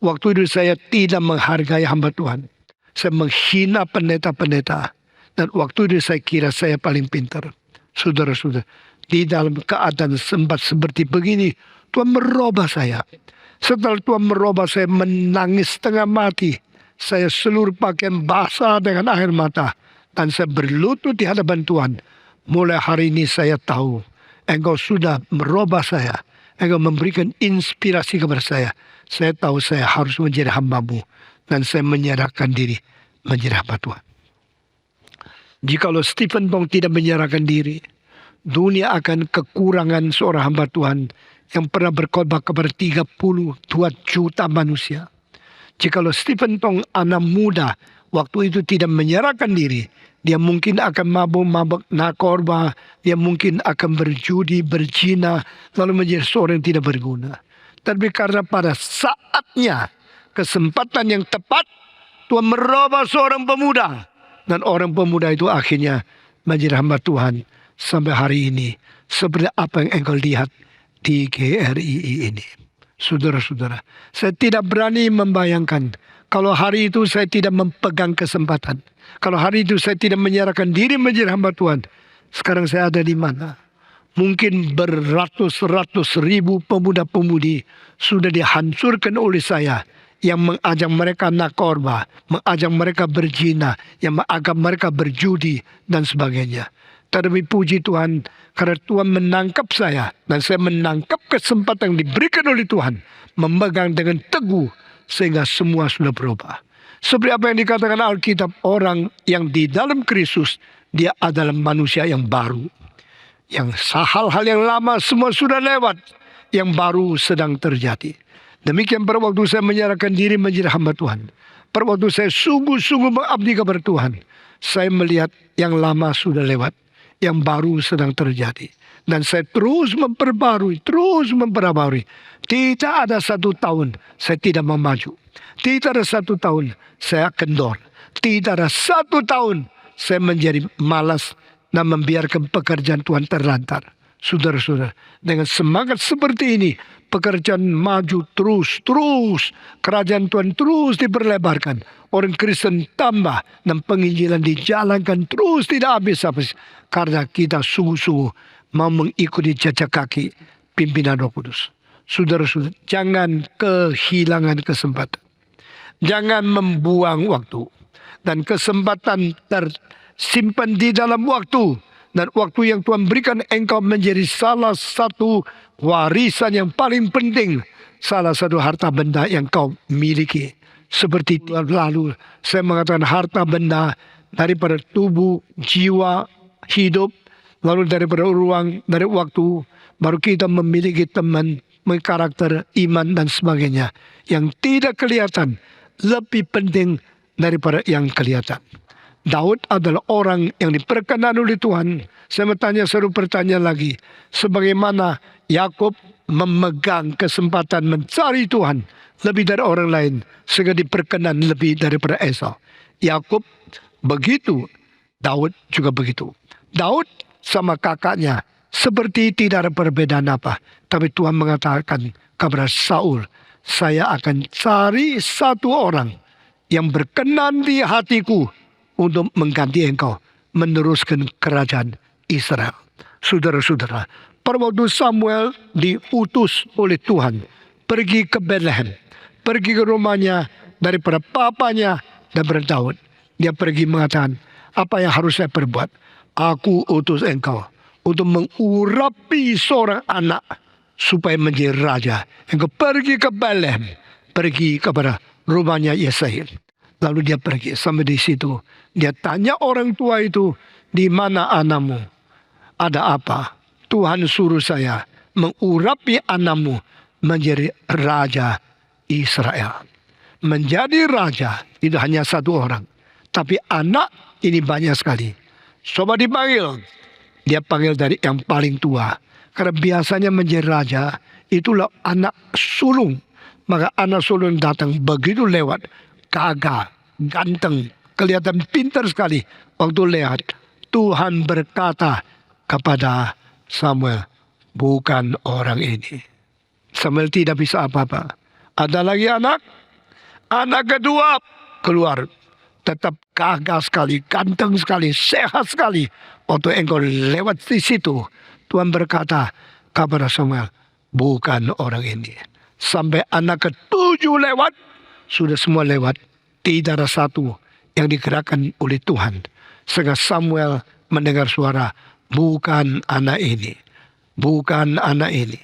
Waktu itu saya tidak menghargai hamba Tuhan. Saya menghina pendeta-pendeta. Dan waktu itu saya kira saya paling pintar. Saudara-saudara, di dalam keadaan sempat seperti begini, Tuhan merubah saya. Setelah Tuhan merubah saya menangis setengah mati. Saya seluruh pakaian basah dengan air mata. Dan saya berlutut di hadapan Tuhan. Mulai hari ini saya tahu, Engkau sudah merubah saya. Engkau memberikan inspirasi kepada saya. Saya tahu saya harus menjadi hamba-Mu. Dan saya menyerahkan diri menjadi hamba Tuhan. Jikalau Stephen Tong tidak menyerahkan diri, dunia akan kekurangan seorang hamba Tuhan yang pernah berkhotbah kepada 32 juta manusia. Jikalau Stephen Tong anak muda waktu itu tidak menyerahkan diri, dia mungkin akan mabuk-mabuk narkoba, dia mungkin akan berjudi, berzina, lalu menjadi seorang yang tidak berguna. Tapi karena pada saatnya, kesempatan yang tepat, Tuhan merubah seorang pemuda. Dan orang pemuda itu akhirnya menjadi hamba Tuhan sampai hari ini. Seperti apa yang engkau lihat di GRII ini. Saudara-saudara, saya tidak berani membayangkan kalau hari itu saya tidak memegang kesempatan. Kalau hari itu saya tidak menyerahkan diri menjadi hamba Tuhan. Sekarang saya ada di mana? Mungkin beratus-ratus ribu pemuda-pemudi sudah dihancurkan oleh saya. Yang mengajak mereka narkoba, mengajak mereka berzina, yang mengajak mereka berjudi dan sebagainya. Tetapi puji Tuhan, karena Tuhan menangkap saya. Dan saya menangkap kesempatan yang diberikan oleh Tuhan. Memegang dengan teguh sehingga semua sudah berubah. Seperti apa yang dikatakan Alkitab, orang yang di dalam Kristus, dia adalah manusia yang baru. Yang hal-hal yang lama semua sudah lewat. Yang baru sedang terjadi. Demikian pada waktu saya menyerahkan diri menjadi hamba Tuhan. Pada waktu saya sungguh-sungguh mengabdi kepada Tuhan. Saya melihat yang lama sudah lewat. Yang baru sedang terjadi. Dan saya terus memperbarui. Tidak ada 1 tahun saya tidak memaju. Tidak ada 1 tahun saya kendor. Tidak ada 1 tahun saya menjadi malas dan membiarkan pekerjaan Tuhan terlantar. Saudara-saudara, dengan semangat seperti ini, pekerjaan maju terus. Kerajaan Tuhan terus diperlebarkan. Orang Kristen tambah dan penginjilan dijalankan terus tidak habis-habis. Karena kita sungguh-sungguh mau mengikuti jejak kaki pimpinan Roh Kudus. Saudara-saudara, jangan kehilangan kesempatan. Jangan membuang waktu. Dan kesempatan tersimpan di dalam waktu. Dan waktu yang Tuhan berikan engkau menjadi salah satu warisan yang paling penting. salah satu harta benda yang kau miliki. Seperti lalu saya mengatakan harta benda daripada tubuh, jiwa, hidup, lalu daripada ruang, dari waktu, baru kita memiliki teman, karakter, iman dan sebagainya. Yang tidak kelihatan lebih penting daripada yang kelihatan. Daud adalah orang yang diperkenan oleh Tuhan. Saya bertanya satu pertanyaan lagi. Sebagaimana Yakub memegang kesempatan mencari Tuhan lebih dari orang lain, sehingga diperkenan lebih daripada Esau. Yakub begitu, Daud juga begitu. Daud sama kakaknya seperti tidak ada perbedaan apa. Tapi Tuhan mengatakan kepada Saul, saya akan cari satu orang yang berkenan di hatiku untuk mengganti engkau meneruskan kerajaan Israel. Saudara-saudara, pada waktu Samuel diutus oleh Tuhan pergi ke Bethlehem, pergi ke rumahnya daripada papanya daripada Daud, dia pergi mengatakan, apa yang harus saya perbuat? Aku utus engkau untuk mengurapi seorang anak supaya menjadi raja. Engkau pergi ke Bethlehem, pergi kepada rumahnya Yesail. Lalu dia pergi sampai di situ. Dia tanya orang tua itu, di mana anakmu? Ada apa? Tuhan suruh saya mengurapi anakmu menjadi raja Israel. Menjadi raja itu hanya satu orang. Tapi anak ini banyak sekali. Coba dipanggil. Dia panggil dari yang paling tua. Karena biasanya menjadi raja itulah anak sulung. Maka anak sulung datang begitu lewat. Gagah, ganteng, kelihatan pintar sekali. Waktu lihat, Tuhan berkata kepada Samuel, bukan orang ini. Samuel tidak bisa apa-apa. Ada lagi anak kedua keluar. Tetap gagah sekali, ganteng sekali, sehat sekali. Waktu engkau lewat di situ, Tuhan berkata kepada Samuel, bukan orang ini. Sampai anak ketujuh lewat, sudah semua lewat. Tidak ada satu yang digerakkan oleh Tuhan. Sehingga Samuel mendengar suara, bukan anak ini. Bukan anak ini.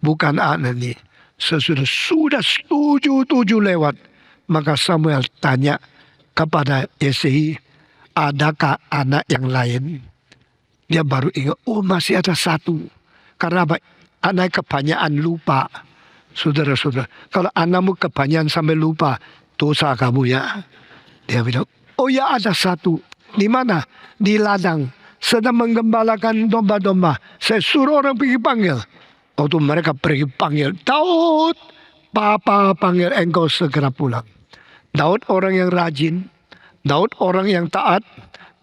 Bukan anak ini. Sesudah sudah tujuh lewat. Maka Samuel tanya kepada Yesai, adakah anak yang lain? Dia baru ingat, oh masih ada satu. Karena apa? Anak kebanyakan lupa. Saudara-saudara, kalau anakmu kebanyakan sampai lupa, dosa kamu ya. Dia bilang, oh ya ada satu. Di mana? Di ladang. Sedang menggembalakan domba-domba. Saya suruh orang pergi panggil. Waktu mereka pergi panggil, Daud, Papa panggil engkau segera pulang. Daud orang yang rajin. Daud orang yang taat.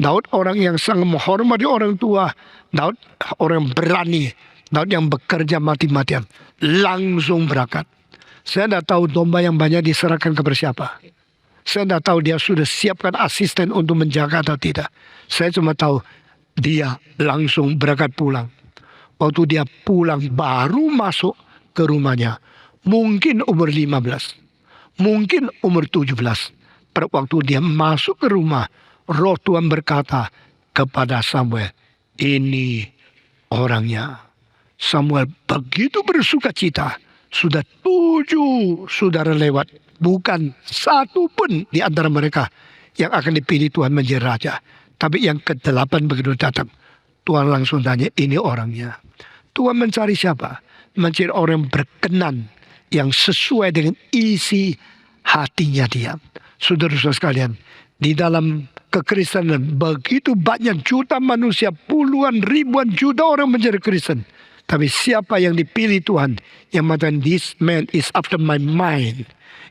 Daud orang yang sangat menghormati orang tua. Daud orang yang berani. Daud yang bekerja mati-matian. Langsung berangkat. Saya tidak tahu domba yang banyak diserahkan kepada siapa. Saya tidak tahu dia sudah siapkan asisten untuk menjaga atau tidak. Saya cuma tahu dia langsung berangkat pulang. Waktu dia pulang baru masuk ke rumahnya. Mungkin umur 15. Mungkin umur 17. Pada waktu dia masuk ke rumah, Roh Tuhan berkata kepada Samuel, ini orangnya. Samuel begitu bersuka cita. Sudah 7 saudara lewat. Bukan satu pun di antara mereka yang akan dipilih Tuhan menjadi raja. Tapi yang ke-8 begitu datang. Tuhan langsung tanya, ini orangnya. Tuhan mencari siapa? Mencari orang yang berkenan. Yang sesuai dengan isi hatinya dia. Saudara-saudara sekalian. Di dalam kekristenan begitu banyak juta manusia. Puluhan ribuan juta orang menjadi Kristen. Tapi siapa yang dipilih Tuhan? Yang mengatakan, this man is after my mind.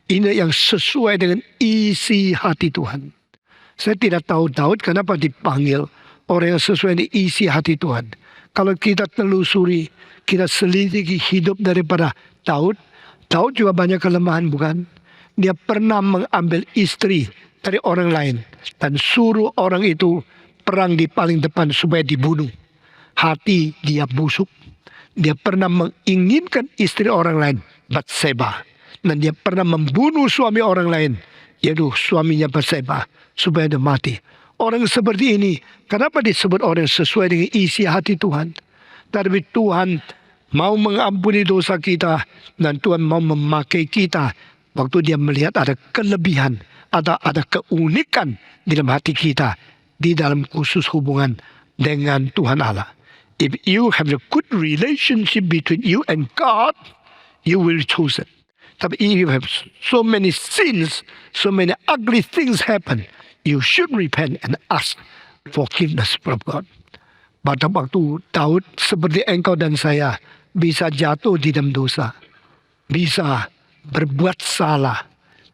Ini yang sesuai dengan isi hati Tuhan. Saya tidak tahu Daud kenapa dipanggil orang yang sesuai dengan isi hati Tuhan. Kalau kita telusuri, kita selidiki hidup daripada Daud. Daud juga banyak kelemahan bukan? Dia pernah mengambil istri dari orang lain. Dan suruh orang itu perang di paling depan supaya dibunuh. Hati dia busuk. Dia pernah menginginkan istri orang lain, Batseba. Dan dia pernah membunuh suami orang lain, yaitu suaminya Batseba, supaya dia mati. Orang seperti ini, kenapa disebut orang sesuai dengan isi hati Tuhan? Tapi Tuhan mau mengampuni dosa kita, dan Tuhan mau memakai kita waktu dia melihat ada kelebihan, ada keunikan di dalam hati kita, di dalam khusus hubungan dengan Tuhan Allah. If you have a good relationship between you and God, you will choose it. Tapi if you have so many sins, so many ugly things happen, you should repent and ask forgiveness from God. Pada waktu Daud seperti engkau dan saya bisa jatuh di dalam dosa, bisa berbuat salah,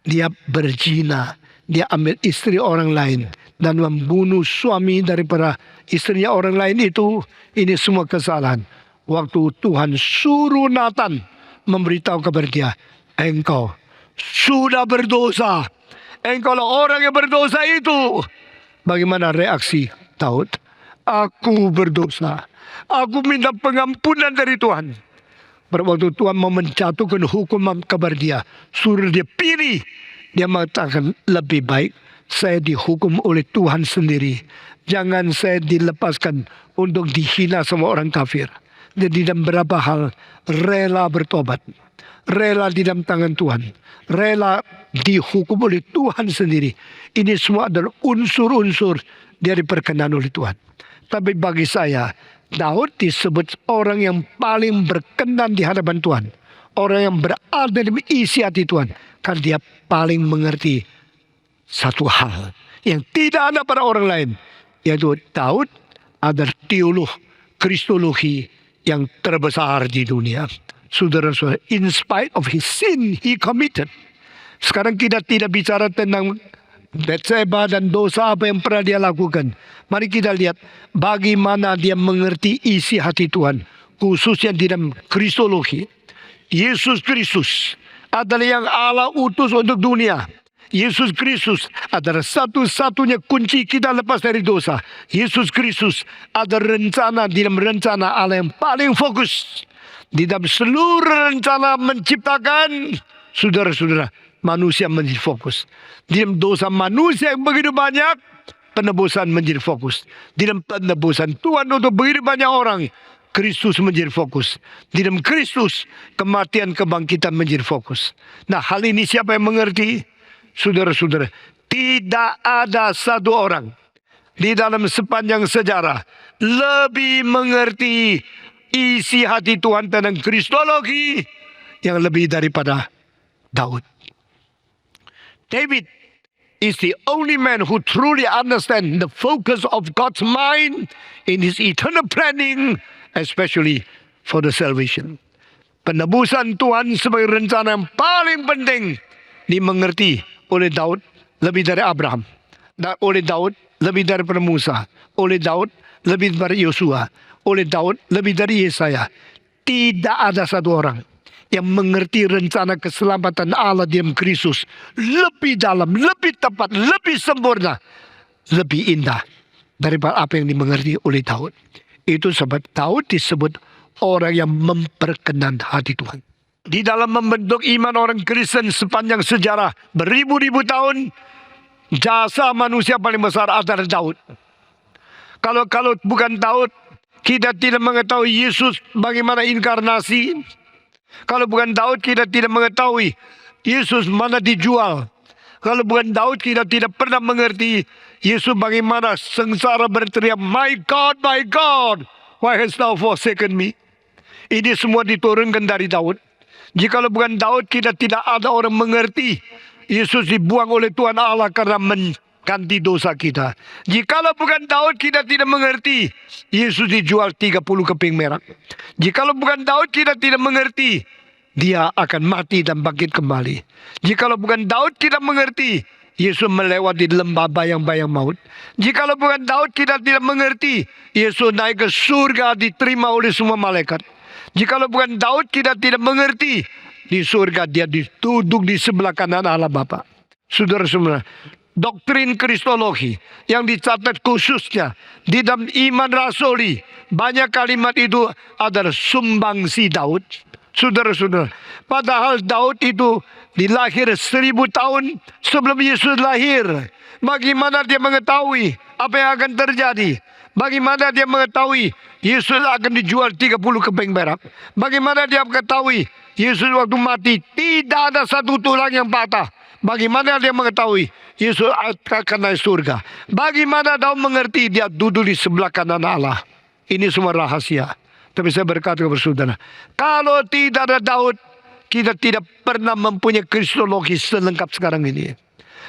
dia berzina, dia ambil istri orang lain dan membunuh suami daripada istrinya orang lain itu, ini semua kesalahan. Waktu Tuhan suruh Nathan memberitahu kepada dia, engkau sudah berdosa, engkau lah orang yang berdosa itu. Bagaimana reaksi Daud? Aku berdosa, aku minta pengampunan dari Tuhan. Pada waktu Tuhan mau menjatuhkan hukuman kepada dia, suruh dia pilih, dia mengatakan lebih baik saya dihukum oleh Tuhan sendiri, jangan saya dilepaskan untuk dihina sama orang kafir. Jadi dalam beberapa hal rela bertobat, rela di dalam tangan Tuhan, rela dihukum oleh Tuhan sendiri. Ini semua adalah unsur-unsur dari perkenan oleh Tuhan. Tapi bagi saya, Daud disebut orang yang paling berkenan di hadapan Tuhan, orang yang berada dalam isi hati Tuhan, karena dia paling mengerti satu hal yang tidak ada pada orang lain, yaitu Daud adalah teolog kristologi yang terbesar di dunia. Saudara-saudara, in spite of his sin he committed. Sekarang kita tidak bicara tentang Batseba dan dosa apa yang pernah dia lakukan. Mari kita lihat bagaimana dia mengerti isi hati Tuhan, khususnya di dalam kristologi. Yesus Kristus adalah yang Allah utus untuk dunia. Yesus Kristus adalah satu-satunya kunci kita lepas dari dosa. Yesus Kristus ada rencana, di dalam rencana Allah yang paling fokus. Di dalam seluruh rencana menciptakan, saudara-saudara, manusia menjadi fokus. Di dalam dosa manusia yang begitu banyak, penebusan menjadi fokus. Di dalam penebusan Tuhan untuk begitu banyak orang, Kristus menjadi fokus. Di dalam Kristus, kematian kebangkitan menjadi fokus. Nah, hal ini siapa yang mengerti? Saudara-saudara, tidak ada satu orang di dalam sepanjang sejarah lebih mengerti isi hati Tuhan tentang kristologi yang lebih daripada Daud. David is the only man who truly understands the focus of God's mind in his eternal planning, especially for the salvation. Penebusan Tuhan sebagai rencana yang paling penting dimengerti oleh Daud lebih dari Abraham, dan oleh Daud lebih daripada Musa, oleh Daud lebih dari Yosua, oleh Daud lebih dari Yesaya. Tidak ada satu orang yang mengerti rencana keselamatan Allah di dalam Kristus lebih dalam, lebih tepat, lebih sempurna, lebih indah daripada apa yang dimengerti oleh Daud. Itu sebab Daud disebut orang yang memperkenan hati Tuhan. Di dalam membentuk iman orang Kristen sepanjang sejarah beribu-ribu tahun, jasa manusia paling besar adalah Daud. Kalau bukan Daud, kita tidak mengetahui Yesus bagaimana inkarnasi. Kalau bukan Daud, kita tidak mengetahui Yesus mana dijual. Kalau bukan Daud, kita tidak pernah mengerti Yesus bagaimana sengsara berteriak, my God, why hast thou forsaken me? Ini semua diturunkan dari Daud. Jikalau bukan Daud, kita tidak ada orang mengerti Yesus dibuang oleh Tuhan Allah karena mengganti dosa kita. Jikalau bukan Daud, kita tidak mengerti Yesus dijual 30 keping merah. Jikalau bukan Daud, kita tidak mengerti dia akan mati dan bangkit kembali. Jikalau bukan Daud, kita mengerti Yesus melewati lembah bayang-bayang maut. Jikalau bukan Daud, kita tidak mengerti Yesus naik ke surga diterima oleh semua malaikat. Jikalau bukan Daud, kita tidak mengerti di surga dia duduk di sebelah kanan Allah Bapa. Saudara-saudara, doktrin kristologi yang dicatat khususnya di dalam iman rasuli, banyak kalimat itu adalah sumbangsi Daud. Saudara-saudara, padahal Daud itu dilahir 1000 tahun sebelum Yesus lahir. Bagaimana dia mengetahui apa yang akan terjadi? Bagaimana dia mengetahui Yesus akan dijual 30 keping perak? Bagaimana dia mengetahui Yesus waktu mati tidak ada satu tulang yang patah? Bagaimana dia mengetahui Yesus akan naik surga? Bagaimana Daud mengerti dia duduk di sebelah kanan Allah? Ini semua rahasia. Tapi saya berkata kepada saudara, kalau tidak ada Daud, kita tidak pernah mempunyai kristologi selengkap sekarang ini.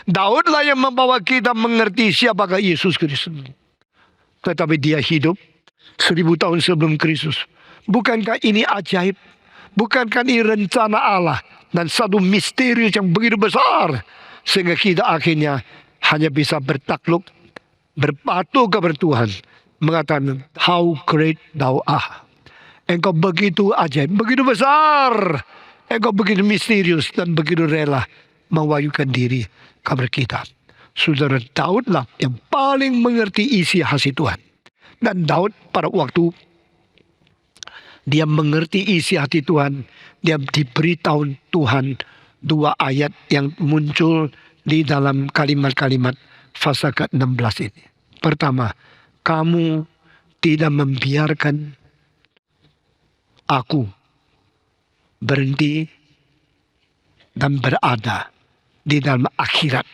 Daudlah yang membawa kita mengerti siapakah Yesus Kristus. Tetapi dia hidup 1000 tahun sebelum Kristus. Bukankah ini ajaib? Bukankah ini rencana Allah? Dan satu misteri yang begitu besar. Sehingga kita akhirnya hanya bisa bertakluk, berpatuh kepada Tuhan. Mengatakan, how great thou art. Engkau begitu ajaib, begitu besar. Engkau begitu misterius dan begitu rela mewahyukan diri kepada kita. Saudara, Daudlah yang paling mengerti isi hati Tuhan. Dan Daud pada waktu dia mengerti isi hati Tuhan, dia diberitahu Tuhan 2 ayat yang muncul di dalam kalimat-kalimat fasa ke-16 ini. Pertama, kamu tidak membiarkan aku berhenti dan berada di dalam akhirat.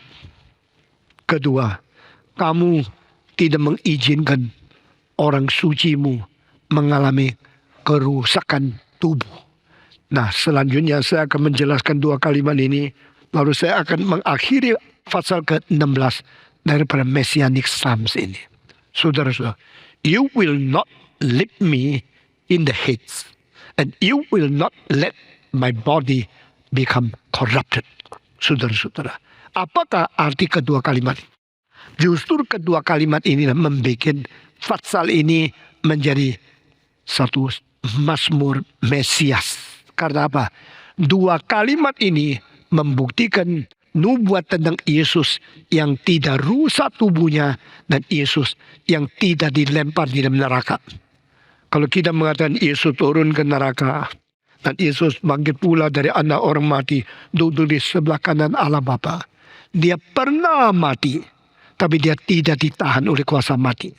Kedua, kamu tidak mengizinkan orang sucimu mengalami kerusakan tubuh. Nah, selanjutnya saya akan menjelaskan 2 kalimat ini. Lalu saya akan mengakhiri pasal ke-16 daripada Messianic Psalms ini. Saudara-saudara, you will not leave me in the hates, and you will not let my body become corrupted. Saudara-saudara, apakah arti kedua kalimat? Justru kedua kalimat ini membuat pasal ini menjadi satu Mazmur Mesias. Karena apa? 2 kalimat ini membuktikan nubuat tentang Yesus yang tidak rusak tubuhnya dan Yesus yang tidak dilempar di dalam neraka. Kalau kita mengatakan Yesus turun ke neraka dan Yesus bangkit pula dari anak orang mati, duduk di sebelah kanan Allah Bapa. Dia pernah mati, tapi dia tidak ditahan oleh kuasa mati.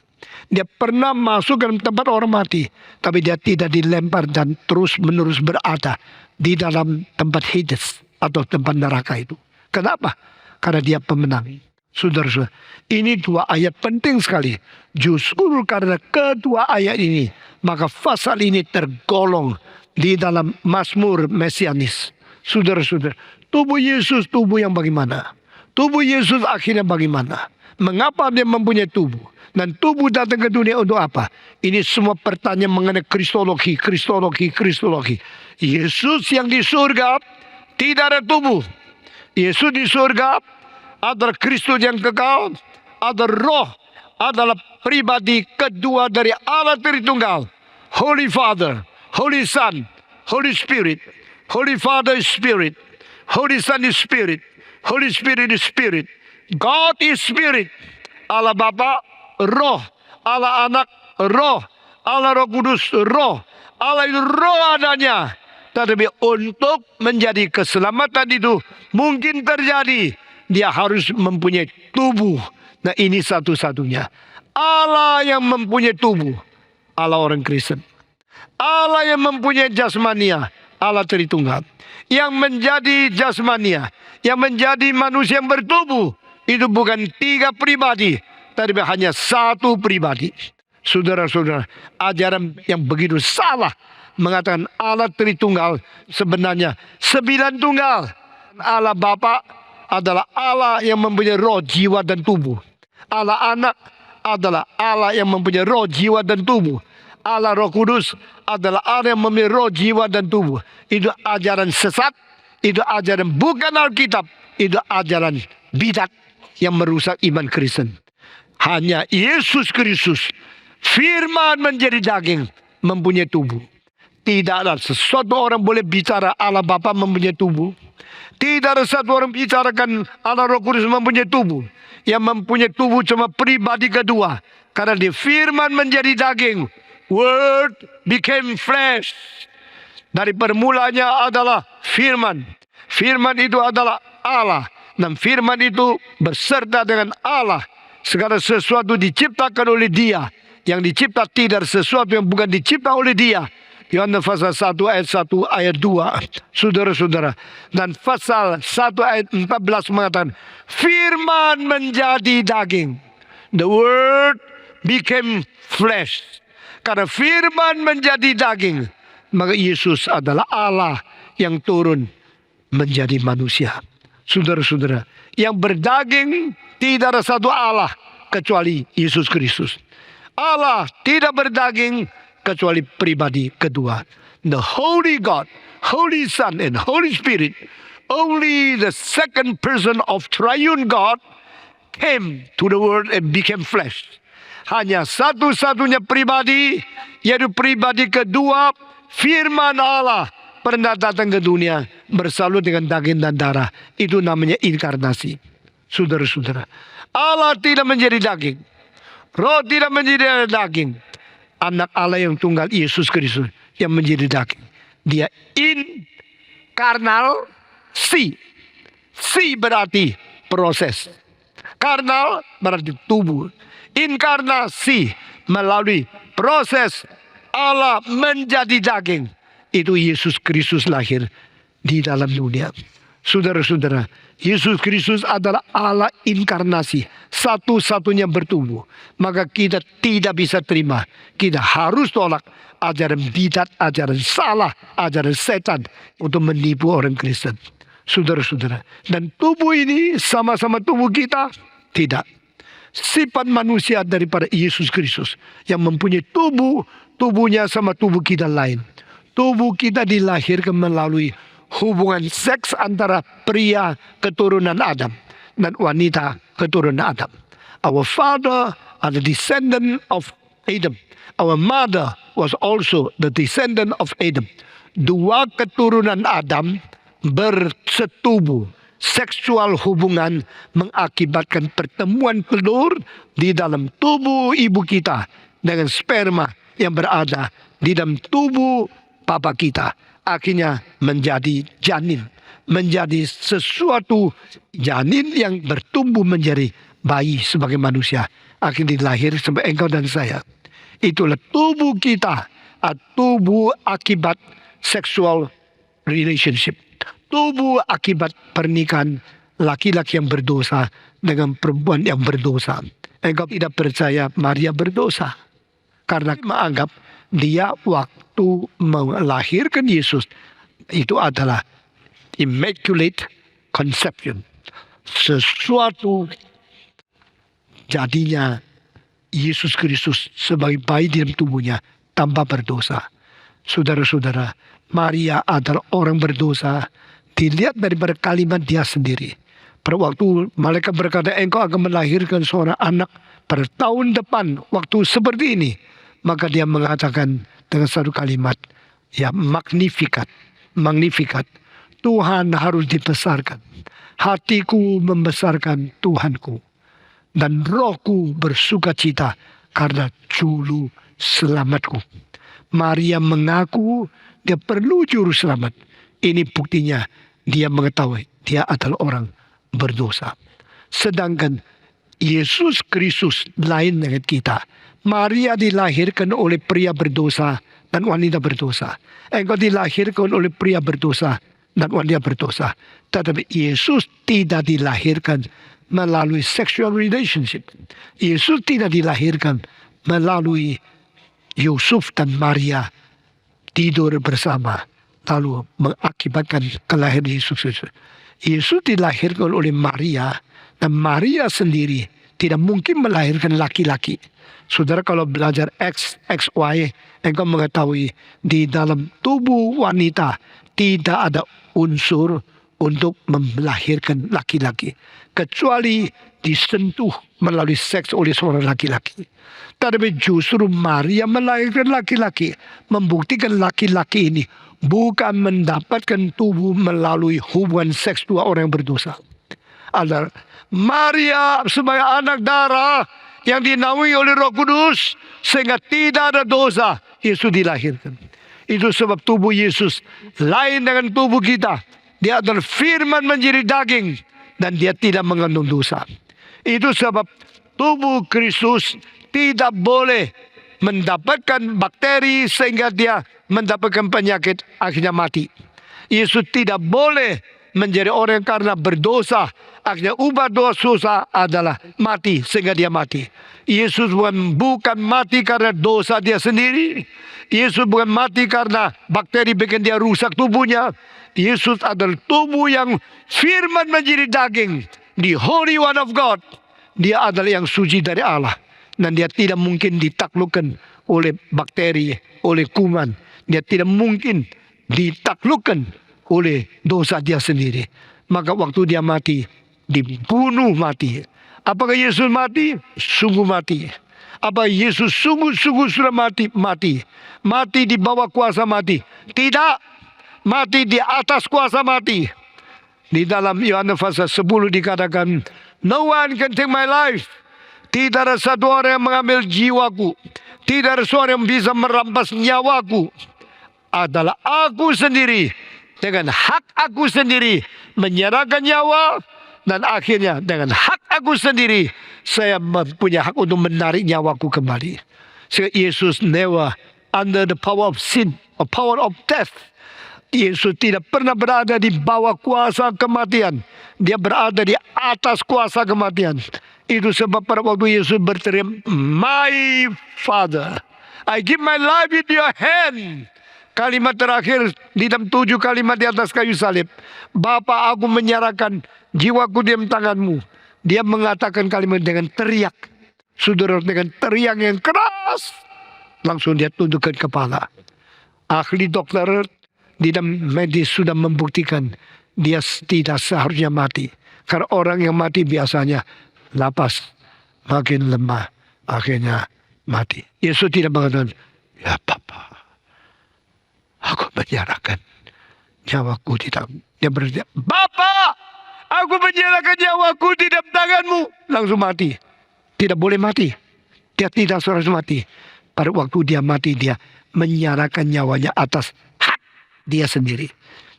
Dia pernah masuk ke dalam tempat orang mati, tapi dia tidak dilempar dan terus menerus berada di dalam tempat Hades atau tempat neraka itu. Kenapa? Karena dia pemenang. Saudara-saudara, ini 2 ayat penting sekali. Justru karena kedua ayat ini, maka pasal ini tergolong di dalam Mazmur Mesianis. Saudara-saudara, tubuh Yesus tubuh yang bagaimana? Tubuh Yesus akhirnya bagaimana? Mengapa dia mempunyai tubuh? Dan tubuh datang ke dunia untuk apa? Ini semua pertanyaan mengenai kristologi. Yesus yang di surga tidak ada tubuh. Yesus di surga adalah Kristus yang kekal, ada roh, adalah pribadi kedua dari Allah Tritunggal. Holy Father, Holy Son, Holy Spirit. Holy Father is Spirit, Holy Son is Spirit, Holy Spirit is Spirit. God is Spirit. Allah Bapa roh, Allah Anak roh, Allah Roh Kudus roh. Allah itu roh adanya. Tetapi untuk menjadi keselamatan itu mungkin terjadi, dia harus mempunyai tubuh. Nah, ini satu-satunya Allah yang mempunyai tubuh, Allah orang Kristen. Allah yang mempunyai jasmania, Allah Tritunggal. Yang menjadi jasmania, yang menjadi manusia yang bertubuh, itu bukan 3 pribadi, tapi hanya 1 pribadi. Saudara-saudara, ajaran yang begitu salah mengatakan Allah Tritunggal sebenarnya 9 tunggal. Allah Bapa adalah Allah yang mempunyai roh, jiwa, dan tubuh. Allah Anak adalah Allah yang mempunyai roh, jiwa, dan tubuh. Allah Roh Kudus adalah Allah yang mempunyai roh, jiwa, dan tubuh. Itu ajaran sesat, itu ajaran bukan Alkitab, itu ajaran bidat yang merusak iman Kristen. Hanya Yesus Kristus, firman menjadi daging, mempunyai tubuh. Tidak ada sesuatu orang boleh bicara Allah Bapa mempunyai tubuh. Tidak ada satu orang bicarakan Allah Roh Kudus mempunyai tubuh. Yang mempunyai tubuh cuma pribadi kedua. Karena di firman menjadi daging. Word became flesh. Dari permulanya adalah firman. Firman itu adalah Allah. Dan firman itu berserta dengan Allah. Segala sesuatu diciptakan oleh Dia. Yang dicipta tidak sesuatu yang bukan dicipta oleh Dia. Yohanes pasal 1 ayat 1 ayat 2. Saudara-saudara. Dan pasal 1 ayat 14 mengatakan, firman menjadi daging. The word became flesh. Karena firman menjadi daging, maka Yesus adalah Allah yang turun menjadi manusia. Saudara-saudara, yang berdaging tidak ada satu Allah kecuali Yesus Kristus. Allah tidak berdaging kecuali pribadi kedua. The Holy God, Holy Son and Holy Spirit, only the second person of triune God came to the world and became flesh. Hanya satu-satunya pribadi, yaitu pribadi kedua, firman Allah pernah datang ke dunia bersalut dengan daging dan darah. Itu namanya inkarnasi. Saudara-saudara, Allah tidak menjadi daging. Roh tidak menjadi daging. Anak Allah yang tunggal Yesus Kristus yang menjadi daging. Dia inkarnal si. Si berarti proses. Karnal berarti tubuh. Inkarnasi melalui proses Allah menjadi daging. Itu Yesus Kristus lahir di dalam dunia. Saudara-saudara, Yesus Kristus adalah Allah inkarnasi, satu-satunya bertumbuh. Maka kita tidak bisa terima. Kita harus tolak ajaran bidat, ajaran salah, ajaran setan untuk menipu orang Kristen. Saudara-saudara, dan tubuh ini sama-sama tubuh kita? Tidak. Sifat manusia daripada Yesus Kristus yang mempunyai tubuh, tubuhnya sama tubuh kita lain. Tubuh kita dilahirkan melalui hubungan seks antara pria keturunan Adam dan wanita keturunan Adam. Our father are the descendant of Adam. Our mother was also the descendant of Adam. Dua keturunan Adam bersetubuh. Seksual hubungan mengakibatkan pertemuan telur di dalam tubuh ibu kita dengan sperma yang berada di dalam tubuh papa kita. Akhirnya menjadi janin. Menjadi sesuatu janin yang bertumbuh menjadi bayi sebagai manusia. Akhirnya dilahir sebagai engkau dan saya. Itulah tubuh kita. Tubuh akibat sexual relationship. Tubuh akibat pernikahan laki-laki yang berdosa dengan perempuan yang berdosa. Engkau tidak percaya Maria berdosa. Karena menganggap dia waktu melahirkan Yesus itu adalah immaculate conception. Sesuatu jadinya Yesus Kristus sebagai bayi di dalam tubuhnya tanpa berdosa. Saudara-saudara, Maria adalah orang berdosa. Dilihat daripada kalimat dia sendiri. Pada waktu malaikat berkata, engkau akan melahirkan seorang anak pada tahun depan waktu seperti ini. Maka dia mengatakan dengan satu kalimat, ya magnificat, magnificat. Tuhan harus dibesarkan. Hatiku membesarkan Tuhanku. Dan rohku bersuka cita karena juru selamatku. Maria mengaku dia perlu juru selamat. Ini buktinya dia mengetahui dia adalah orang berdosa. Sedangkan Yesus Kristus lain dengan kita. Maria dilahirkan oleh pria berdosa dan wanita berdosa. Engkau dilahirkan oleh pria berdosa dan wanita berdosa. Tetapi Yesus tidak dilahirkan melalui sexual relationship. Yesus tidak dilahirkan melalui Yusuf dan Maria tidur bersama. Lalu mengakibatkan kelahiran Yesus Kristus. Yesus dilahirkan oleh Maria. Dan Maria sendiri tidak mungkin melahirkan laki-laki. Saudara kalau belajar XY, engkau mengetahui di dalam tubuh wanita tidak ada unsur untuk melahirkan laki-laki. Kecuali disentuh melalui seks oleh seorang laki-laki. Tetapi justru Maria melahirkan laki-laki. Membuktikan laki-laki ini bukan mendapatkan tubuh melalui hubungan seks dua orang yang berdosa. Adalah Maria sebagai anak darah yang dinaungi oleh Roh Kudus sehingga tidak ada dosa. Yesus dilahirkan. Itu sebab tubuh Yesus lain dengan tubuh kita. Dia adalah firman menjadi daging dan dia tidak mengandung dosa. Itu sebab tubuh Kristus tidak boleh mendapatkan bakteri sehingga dia mendapatkan penyakit akhirnya mati. Yesus tidak boleh menjadi orang karena berdosa akhirnya ubah dosa adalah mati sehingga dia mati. Yesus bukan mati karena dosa dia sendiri. Yesus bukan mati karena bakteri bikin dia rusak tubuhnya. Yesus adalah tubuh yang firman menjadi daging. The Holy One of God. Dia adalah yang suci dari Allah. Dan dia tidak mungkin ditaklukkan oleh bakteri, oleh kuman. Dia tidak mungkin ditaklukkan oleh dosa dia sendiri. Maka waktu dia mati, dibunuh mati. Apakah Yesus mati? Sungguh mati. Apa Yesus sungguh-sungguh sudah mati? Mati. Mati di bawah kuasa mati? Tidak. Mati di atas kuasa mati. Di dalam Yohanes pasal 10 dikatakan, no one can take my life. Tidak ada satu orang yang mengambil jiwaku. Tidak ada seorang yang bisa merampas nyawaku. Adalah aku sendiri. Dengan hak aku sendiri. Menyerahkan nyawa. Dan akhirnya dengan hak aku sendiri. Saya punya hak untuk menarik nyawaku kembali. Sehingga Yesus never under the power of sin. Or power of death. Yesus tidak pernah berada di bawah kuasa kematian. Dia berada di atas kuasa kematian. Itu sebab pada waktu Yesus berteriak, my Father, I give my life in your hand. Kalimat terakhir di dalam 7 kalimat di atas kayu salib. Bapa, aku menyerahkan jiwaku di dalam tanganmu. Dia mengatakan kalimat dengan teriak. Saudara, dengan teriak yang keras. Langsung dia tundukkan kepala. Ahli dokter di dalam medis sudah membuktikan dia tidak seharusnya mati. Karena orang yang mati biasanya lapas, makin lemah, akhirnya mati. Yesus tidak mengatakan, ya Bapa, aku menyerahkan nyawaku di tanganmu. Dia berkata, Bapa, aku menyerahkan nyawaku di dalam tanganmu. Langsung mati. Tidak boleh mati. Dia tidak seharusnya mati. Pada waktu dia mati, dia menyerahkan nyawanya atas hak dia sendiri.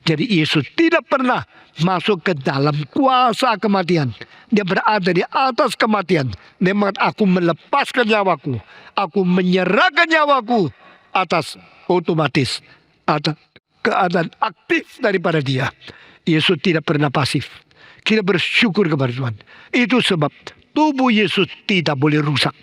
Jadi Yesus tidak pernah masuk ke dalam kuasa kematian. Dia berada di atas kematian. Dia mengatakan, aku melepaskan nyawaku. Aku menyerahkan nyawaku atas otomatis. Atas keadaan aktif daripada dia. Yesus tidak pernah pasif. Kita bersyukur kepada Tuhan. Itu sebab tubuh Yesus tidak boleh rusak.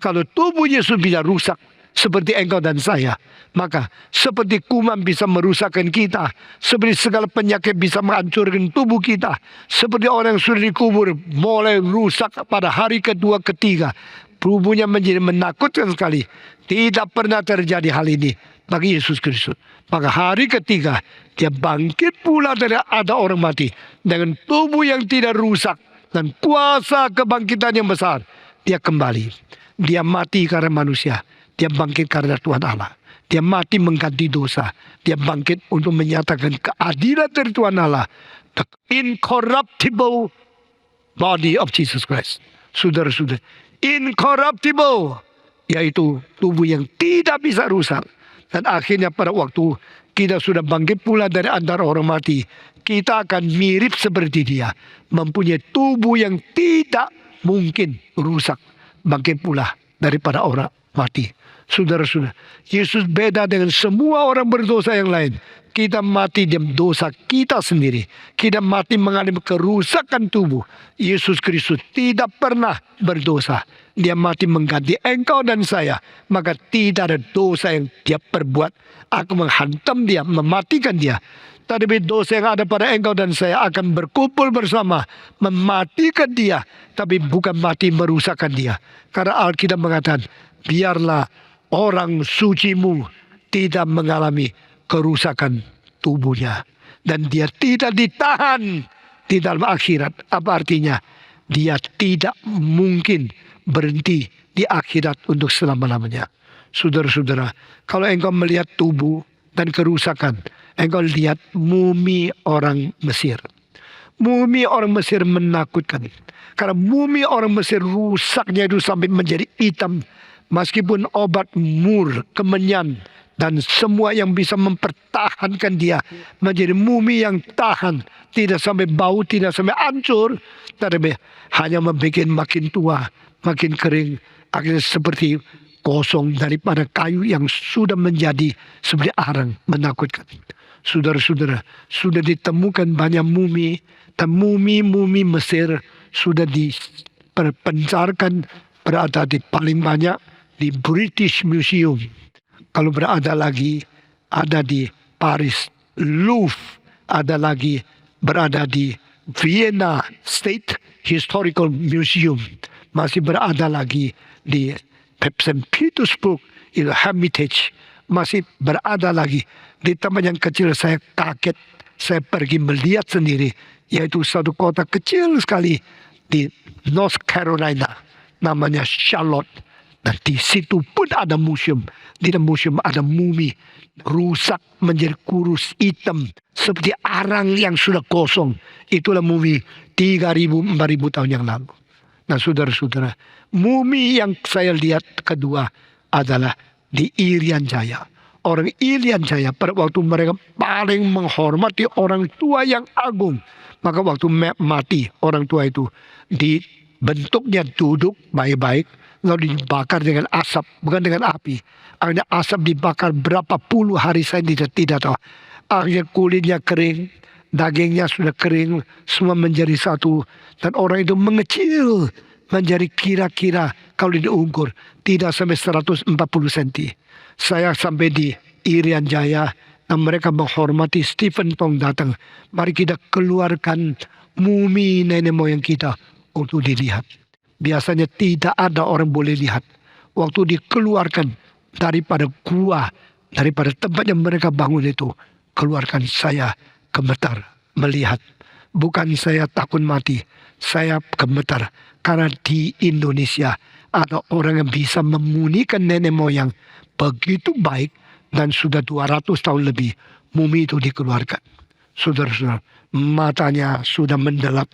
Kalau tubuh Yesus bisa rusak, seperti engkau dan saya, maka seperti kuman bisa merusakkan kita, seperti segala penyakit bisa menghancurkan tubuh kita, seperti orang yang sudah dikubur mulai rusak pada hari kedua ketiga, tubuhnya menjadi menakutkan sekali. Tidak pernah terjadi hal ini bagi Yesus Kristus. Maka hari ketiga dia bangkit pula dari ada orang mati dengan tubuh yang tidak rusak dan kuasa kebangkitan yang besar. Dia kembali. Dia mati karena manusia. Dia bangkit karena Tuhan Allah. Dia mati mengganti dosa. Dia bangkit untuk menyatakan keadilan dari Tuhan Allah. The incorruptible body of Jesus Christ. Saudara-saudara. Incorruptible. Yaitu tubuh yang tidak bisa rusak. Dan akhirnya pada waktu kita sudah bangkit pula dari antara orang mati. Kita akan mirip seperti dia. Mempunyai tubuh yang tidak mungkin rusak. Bangkit pula daripada orang mati. Saudara-saudara, Yesus beda dengan semua orang berdosa yang lain. Kita mati dalam dosa kita sendiri. Kita mati mengalami kerusakan tubuh. Yesus Kristus tidak pernah berdosa. Dia mati mengganti engkau dan saya. Maka tidak ada dosa yang dia perbuat. Aku menghantam dia, mematikan dia. Tetapi dosa yang ada pada engkau dan saya akan berkumpul bersama. Mematikan dia. Tapi bukan mati merusakkan dia. Karena Alkitab mengatakan, biarlah orang sucimu tidak mengalami kerusakan tubuhnya. Dan dia tidak ditahan di dalam akhirat. Apa artinya? Dia tidak mungkin berhenti di akhirat untuk selama-lamanya. Saudara-saudara, kalau engkau melihat tubuh dan kerusakan, engkau lihat mumi orang Mesir. Mumi orang Mesir menakutkan. Karena mumi orang Mesir rusaknya itu sampai menjadi hitam. Meskipun obat mur, kemenyan, Dan semua yang bisa mempertahankan dia menjadi mumi yang tahan, tidak sampai bau, tidak sampai hancur, tapi hanya membuat makin tua, makin kering, akhirnya seperti kosong daripada kayu yang sudah menjadi seperti arang, menakutkan. Saudara-saudara, sudah ditemukan banyak mumi, dan mumi-mumi Mesir sudah dipencarkan, berada di paling banyak di British Museum. Kalau berada lagi, ada di Paris, Louvre, ada lagi berada di Vienna State Historical Museum, masih berada lagi di St. Petersburg Hermitage, masih berada lagi di tempat yang kecil. Saya kaget, saya pergi melihat sendiri, yaitu satu kota kecil sekali di North Carolina, namanya Charlotte. Dan di situ pun ada museum. Di dalam museum ada mumi rusak menjadi kurus hitam seperti arang yang sudah kosong. Itulah mumi 3.000-4.000 tahun yang lalu. Nah, saudara-saudara, mumi yang saya lihat kedua adalah di Irian Jaya. Orang Irian Jaya pada waktu mereka paling menghormati orang tua yang agung. Maka waktu mati orang tua itu dibentuknya duduk baik-baik, lalu dibakar dengan asap, bukan dengan api. Akhirnya asap dibakar berapa puluh hari, saya tidak tahu. Akhirnya kulitnya kering, dagingnya sudah kering, semua menjadi satu. Dan orang itu mengecil, menjadi kira-kira kalau diukur tidak sampai 140 cm. Saya sampai di Irian Jaya, dan mereka menghormati Stephen Tong datang. Mari kita keluarkan mumi nenek moyang kita untuk dilihat. Biasanya tidak ada orang boleh lihat. Waktu dikeluarkan daripada gua, daripada tempat yang mereka bangun itu, keluarkan, saya gemetar melihat. Bukan saya takut mati, saya gemetar. Karena di Indonesia ada orang yang bisa memunikan nenek moyang begitu baik, dan sudah 200 tahun lebih mumi itu dikeluarkan. Saudara-saudara, matanya sudah mendelap,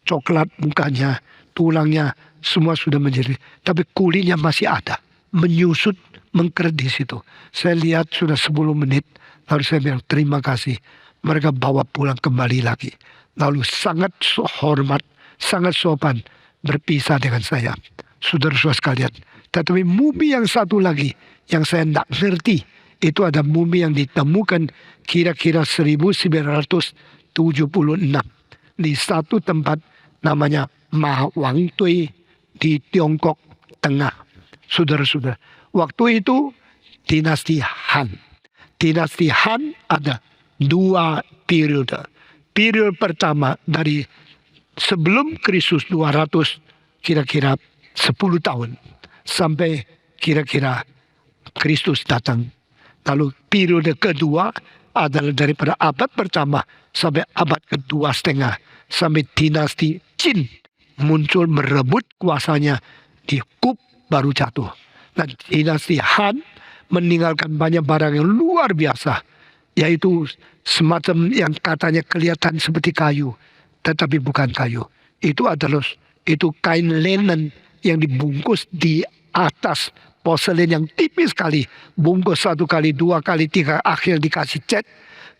coklat mukanya, tulangnya semua sudah menjadi, tapi kulitnya masih ada, menyusut, mengkeret di situ. Saya lihat sudah 10 menit, lalu saya bilang terima kasih. Mereka bawa pulang kembali lagi. Lalu sangat hormat, sangat sopan berpisah dengan saya. Saudara-saudara sekalian, tetapi mumi yang satu lagi yang saya tidak ngerti, itu ada mumi yang ditemukan kira-kira 1976 di satu tempat namanya Ma Wang Tui di Tiongkok Tengah. Saudara-saudara, waktu itu dinasti Han. Dinasti Han ada 2 periode. Periode pertama dari sebelum Kristus 200 kira-kira 10 tahun sampai kira-kira Kristus datang. Lalu periode kedua adalah daripada abad pertama sampai abad kedua setengah, sampai dinasti Qin muncul merebut kuasanya, di Kup baru jatuh. Dan dinasti Han meninggalkan banyak barang yang luar biasa, yaitu semacam yang katanya kelihatan seperti kayu, tetapi bukan kayu. Itu kain linen yang dibungkus di atas porselen yang tipis sekali, bungkus 1 kali, 2 kali, 3, akhir dikasih cat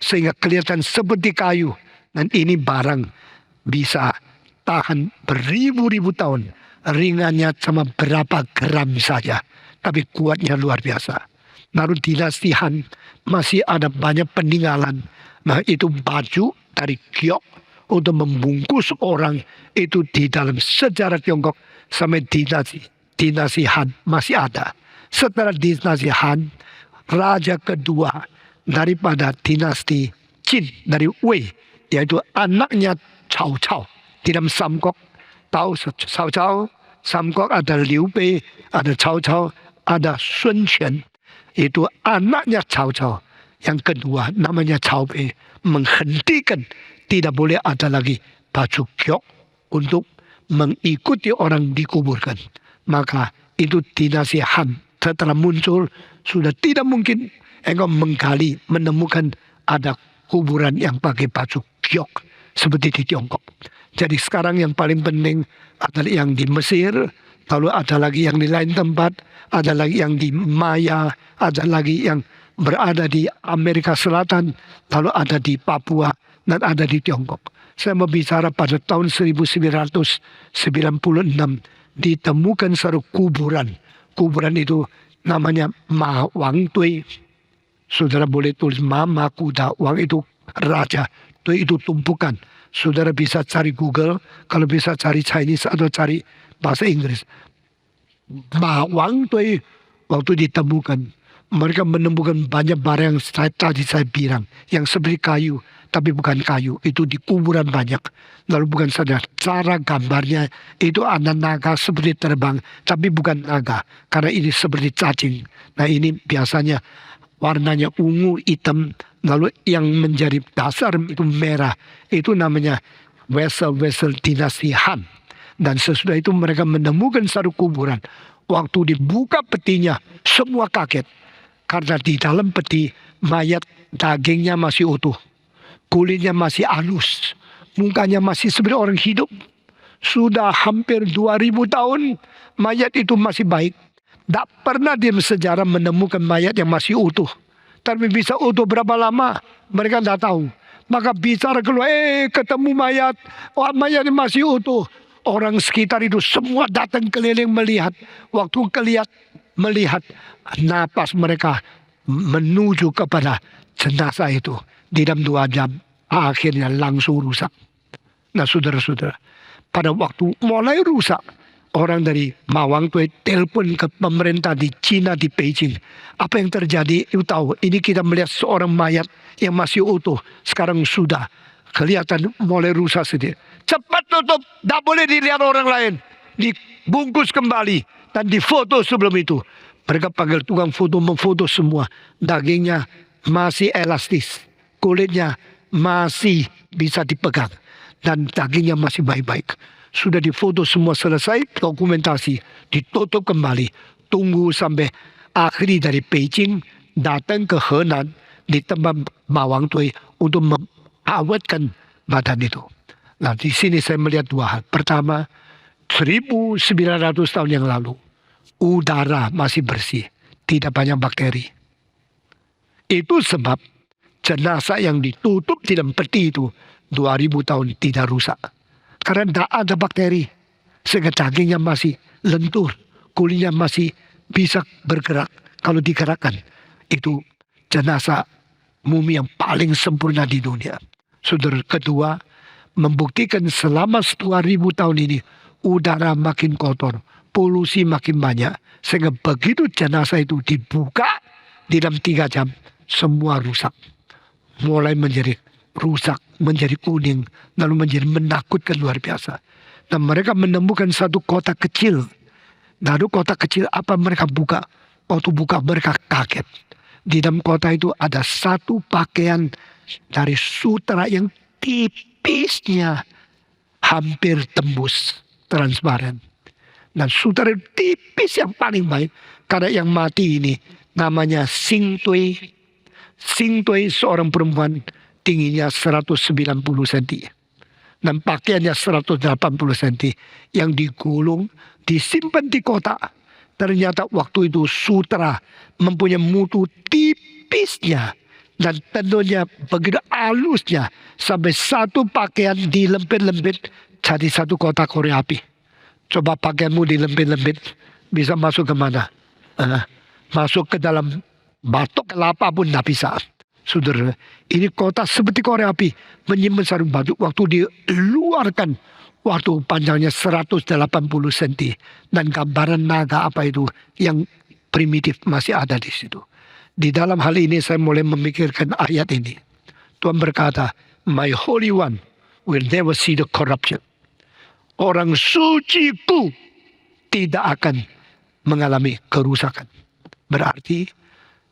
sehingga kelihatan seperti kayu. Dan ini barang bisa tahan beribu-ribu tahun, ringannya cuma berapa gram saja, tapi kuatnya luar biasa. Lalu dinasti Han masih ada banyak peninggalan. Nah, itu baju dari giok untuk membungkus orang itu di dalam sejarah Tiongkok sampai dinasti Han masih ada. Setelah dinasti Han, raja kedua daripada dinasti Qin dari Wei, yaitu anaknya Cao Cao. Di dalam Samgok, tahu Cao Cao, Samgok ada Liu Bei, ada Cao Cao, ada Sun Quan. Itu anaknya Cao Cao. Yang kedua namanya Cao Bei, menghentikan tidak boleh ada lagi baju giok untuk mengikuti orang dikuburkan. Maka itu dinasti Han setelah muncul sudah tidak mungkin engkau menggali menemukan ada kuburan yang pakai baju giok seperti di Tiongkok. Jadi sekarang yang paling penting adalah yang di Mesir, lalu ada lagi yang di lain tempat, ada lagi yang di Maya, ada lagi yang berada di Amerika Selatan, lalu ada di Papua, dan ada di Tiongkok. Saya mau bicara pada tahun 1996 ditemukan satu kuburan. Kuburan itu namanya Ma Wang Tui. Saudara boleh tulis Mama Kuda, Wang itu raja, Tui itu tumpukan. Saudara bisa cari Google, kalau bisa cari Chinese atau cari bahasa Inggris. Ma Wang Tui waktu ditemukan, mereka menemukan banyak barang yang tadi saya bilang, yang seperti kayu, tapi bukan kayu, itu di kuburan banyak. Lalu bukan saja cara gambarnya, itu ada naga seperti terbang, tapi bukan naga, karena ini seperti cacing. Nah ini biasanya warnanya ungu, hitam, lalu yang menjadi dasar itu merah, itu namanya vessel dinasti Han. Dan sesudah itu mereka menemukan satu kuburan. Waktu dibuka petinya, semua kaget. Karena di dalam peti, mayat dagingnya masih utuh. Kulitnya masih halus. Mukanya masih seperti orang hidup. Sudah hampir 2000 tahun, mayat itu masih baik. Tak pernah di sejarah menemukan mayat yang masih utuh. Tapi bisa utuh berapa lama, mereka tidak tahu. Maka bicara keluar, ketemu mayat, mayat masih utuh. Orang sekitar itu semua datang keliling melihat. Waktu melihat napas mereka menuju kepada jenazah itu. Di dalam 2 jam akhirnya langsung rusak. Nah saudara-saudara, pada waktu mulai rusak, orang dari Ma Wang Tui telepon ke pemerintah di Cina, di Beijing. Apa yang terjadi? Itu tahu, ini kita melihat seorang mayat yang masih utuh. Sekarang sudah kelihatan mulai rusak sedikit. Cepat tutup, tidak boleh dilihat orang lain. Dibungkus kembali dan difoto sebelum itu. Mereka panggil tukang foto, memfoto semua. Dagingnya masih elastis, kulitnya masih bisa dipegang, dan dagingnya masih baik-baik. Sudah difoto semua selesai, dokumentasi, ditutup kembali. Tunggu sampai akhir dari Beijing datang ke Henan di tempat Ma Wang Tui untuk mengawetkan badan itu. Nah di sini saya melihat 2 hal. Pertama, 1900 tahun yang lalu, udara masih bersih, tidak banyak bakteri. Itu sebab jenazah yang ditutup di dalam peti itu 2000 tahun tidak rusak. Karena tidak ada bakteri. Sehingga dagingnya masih lentur, kulitnya masih bisa bergerak. Kalau digerakkan, itu jenazah mumi yang paling sempurna di dunia. Saudara, kedua, membuktikan selama 2000 tahun ini udara makin kotor, polusi makin banyak, sehingga begitu jenazah itu dibuka di dalam 3 jam, semua rusak. Mulai menjadi rusak, menjadi kuning, lalu menjadi menakutkan luar biasa. Dan mereka menemukan satu kota kecil. Lalu kota kecil apa mereka buka? Waktu buka mereka kaget. Di dalam kota itu ada satu pakaian dari sutra yang tipisnya hampir tembus, transparan. Dan sutra tipis yang paling baik. Karena yang mati ini namanya Xing Tui. Xing Tui seorang perempuan tingginya 190 cm. Dan pakaiannya 180 cm. Yang digulung, disimpan di kota. Ternyata waktu itu sutra mempunyai mutu tipisnya. Dan tentunya begitu halusnya. Sampai satu pakaian dilempit-lempit jadi satu kotak korek api. Coba pakaianmu dilempit-lempit, bisa masuk ke mana? Masuk ke dalam batok kelapa pun tidak bisa. Saudara, ini kota seperti korek api. Menyimpan satu batu. Waktu diluarkan, waktu panjangnya 180 cm. Dan gambaran naga apa itu yang primitif masih ada di situ. Di dalam hal ini saya mulai memikirkan ayat ini. Tuhan berkata, My Holy One will never see the corruption. Orang suciku tidak akan mengalami kerusakan. Berarti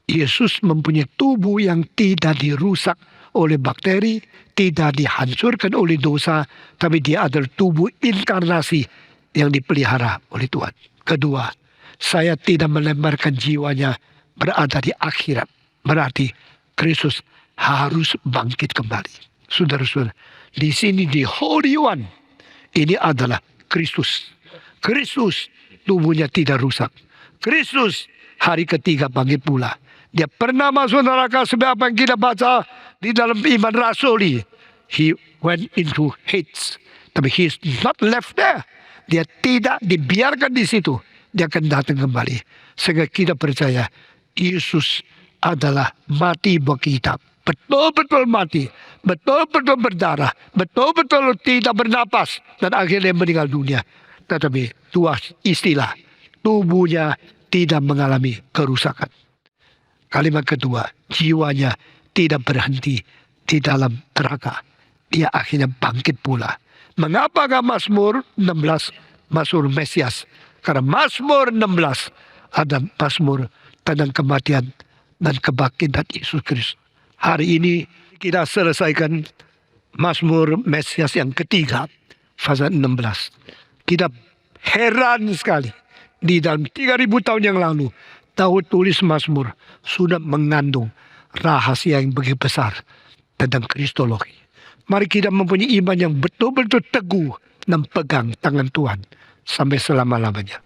Yesus mempunyai tubuh yang tidak dirusak oleh bakteri, tidak dihancurkan oleh dosa, tapi dia adalah tubuh inkarnasi yang dipelihara oleh Tuhan. Kedua, saya tidak melemparkan jiwanya berada di akhirat. Berarti Kristus harus bangkit kembali. Saudara-saudara, di sini di Holy One, ini adalah Kristus. Kristus tubuhnya tidak rusak. Kristus hari ketiga bangkit pula. Dia pernah masuk neraka sebab apa yang kita baca di dalam iman rasuli. He went into Hades. Tapi he is not left there. Dia tidak dibiarkan di situ. Dia akan datang kembali. Sehingga kita percaya Yesus adalah mati bagi kita. Betul-betul mati. Betul-betul berdarah. Betul-betul tidak bernapas. Dan akhirnya meninggal dunia. Tetapi dua istilah. Tubuhnya tidak mengalami kerusakan. Kalimat kedua, jiwanya tidak berhenti di dalam neraka. Dia akhirnya bangkit pula. Mengapakah Mazmur 16 Mazmur Mesias? Karena Mazmur 16 ada Mazmur tentang kematian dan kebangkitan Yesus Kristus. Hari ini kita selesaikan Mazmur Mesias yang ketiga, pasal 16. Kita heran sekali. Di dalam 3000 tahun yang lalu, Daud tulis Mazmur sudah mengandung rahasia yang begitu besar tentang kristologi. Mari kita mempunyai iman yang betul-betul teguh dan pegang tangan Tuhan sampai selama-lamanya.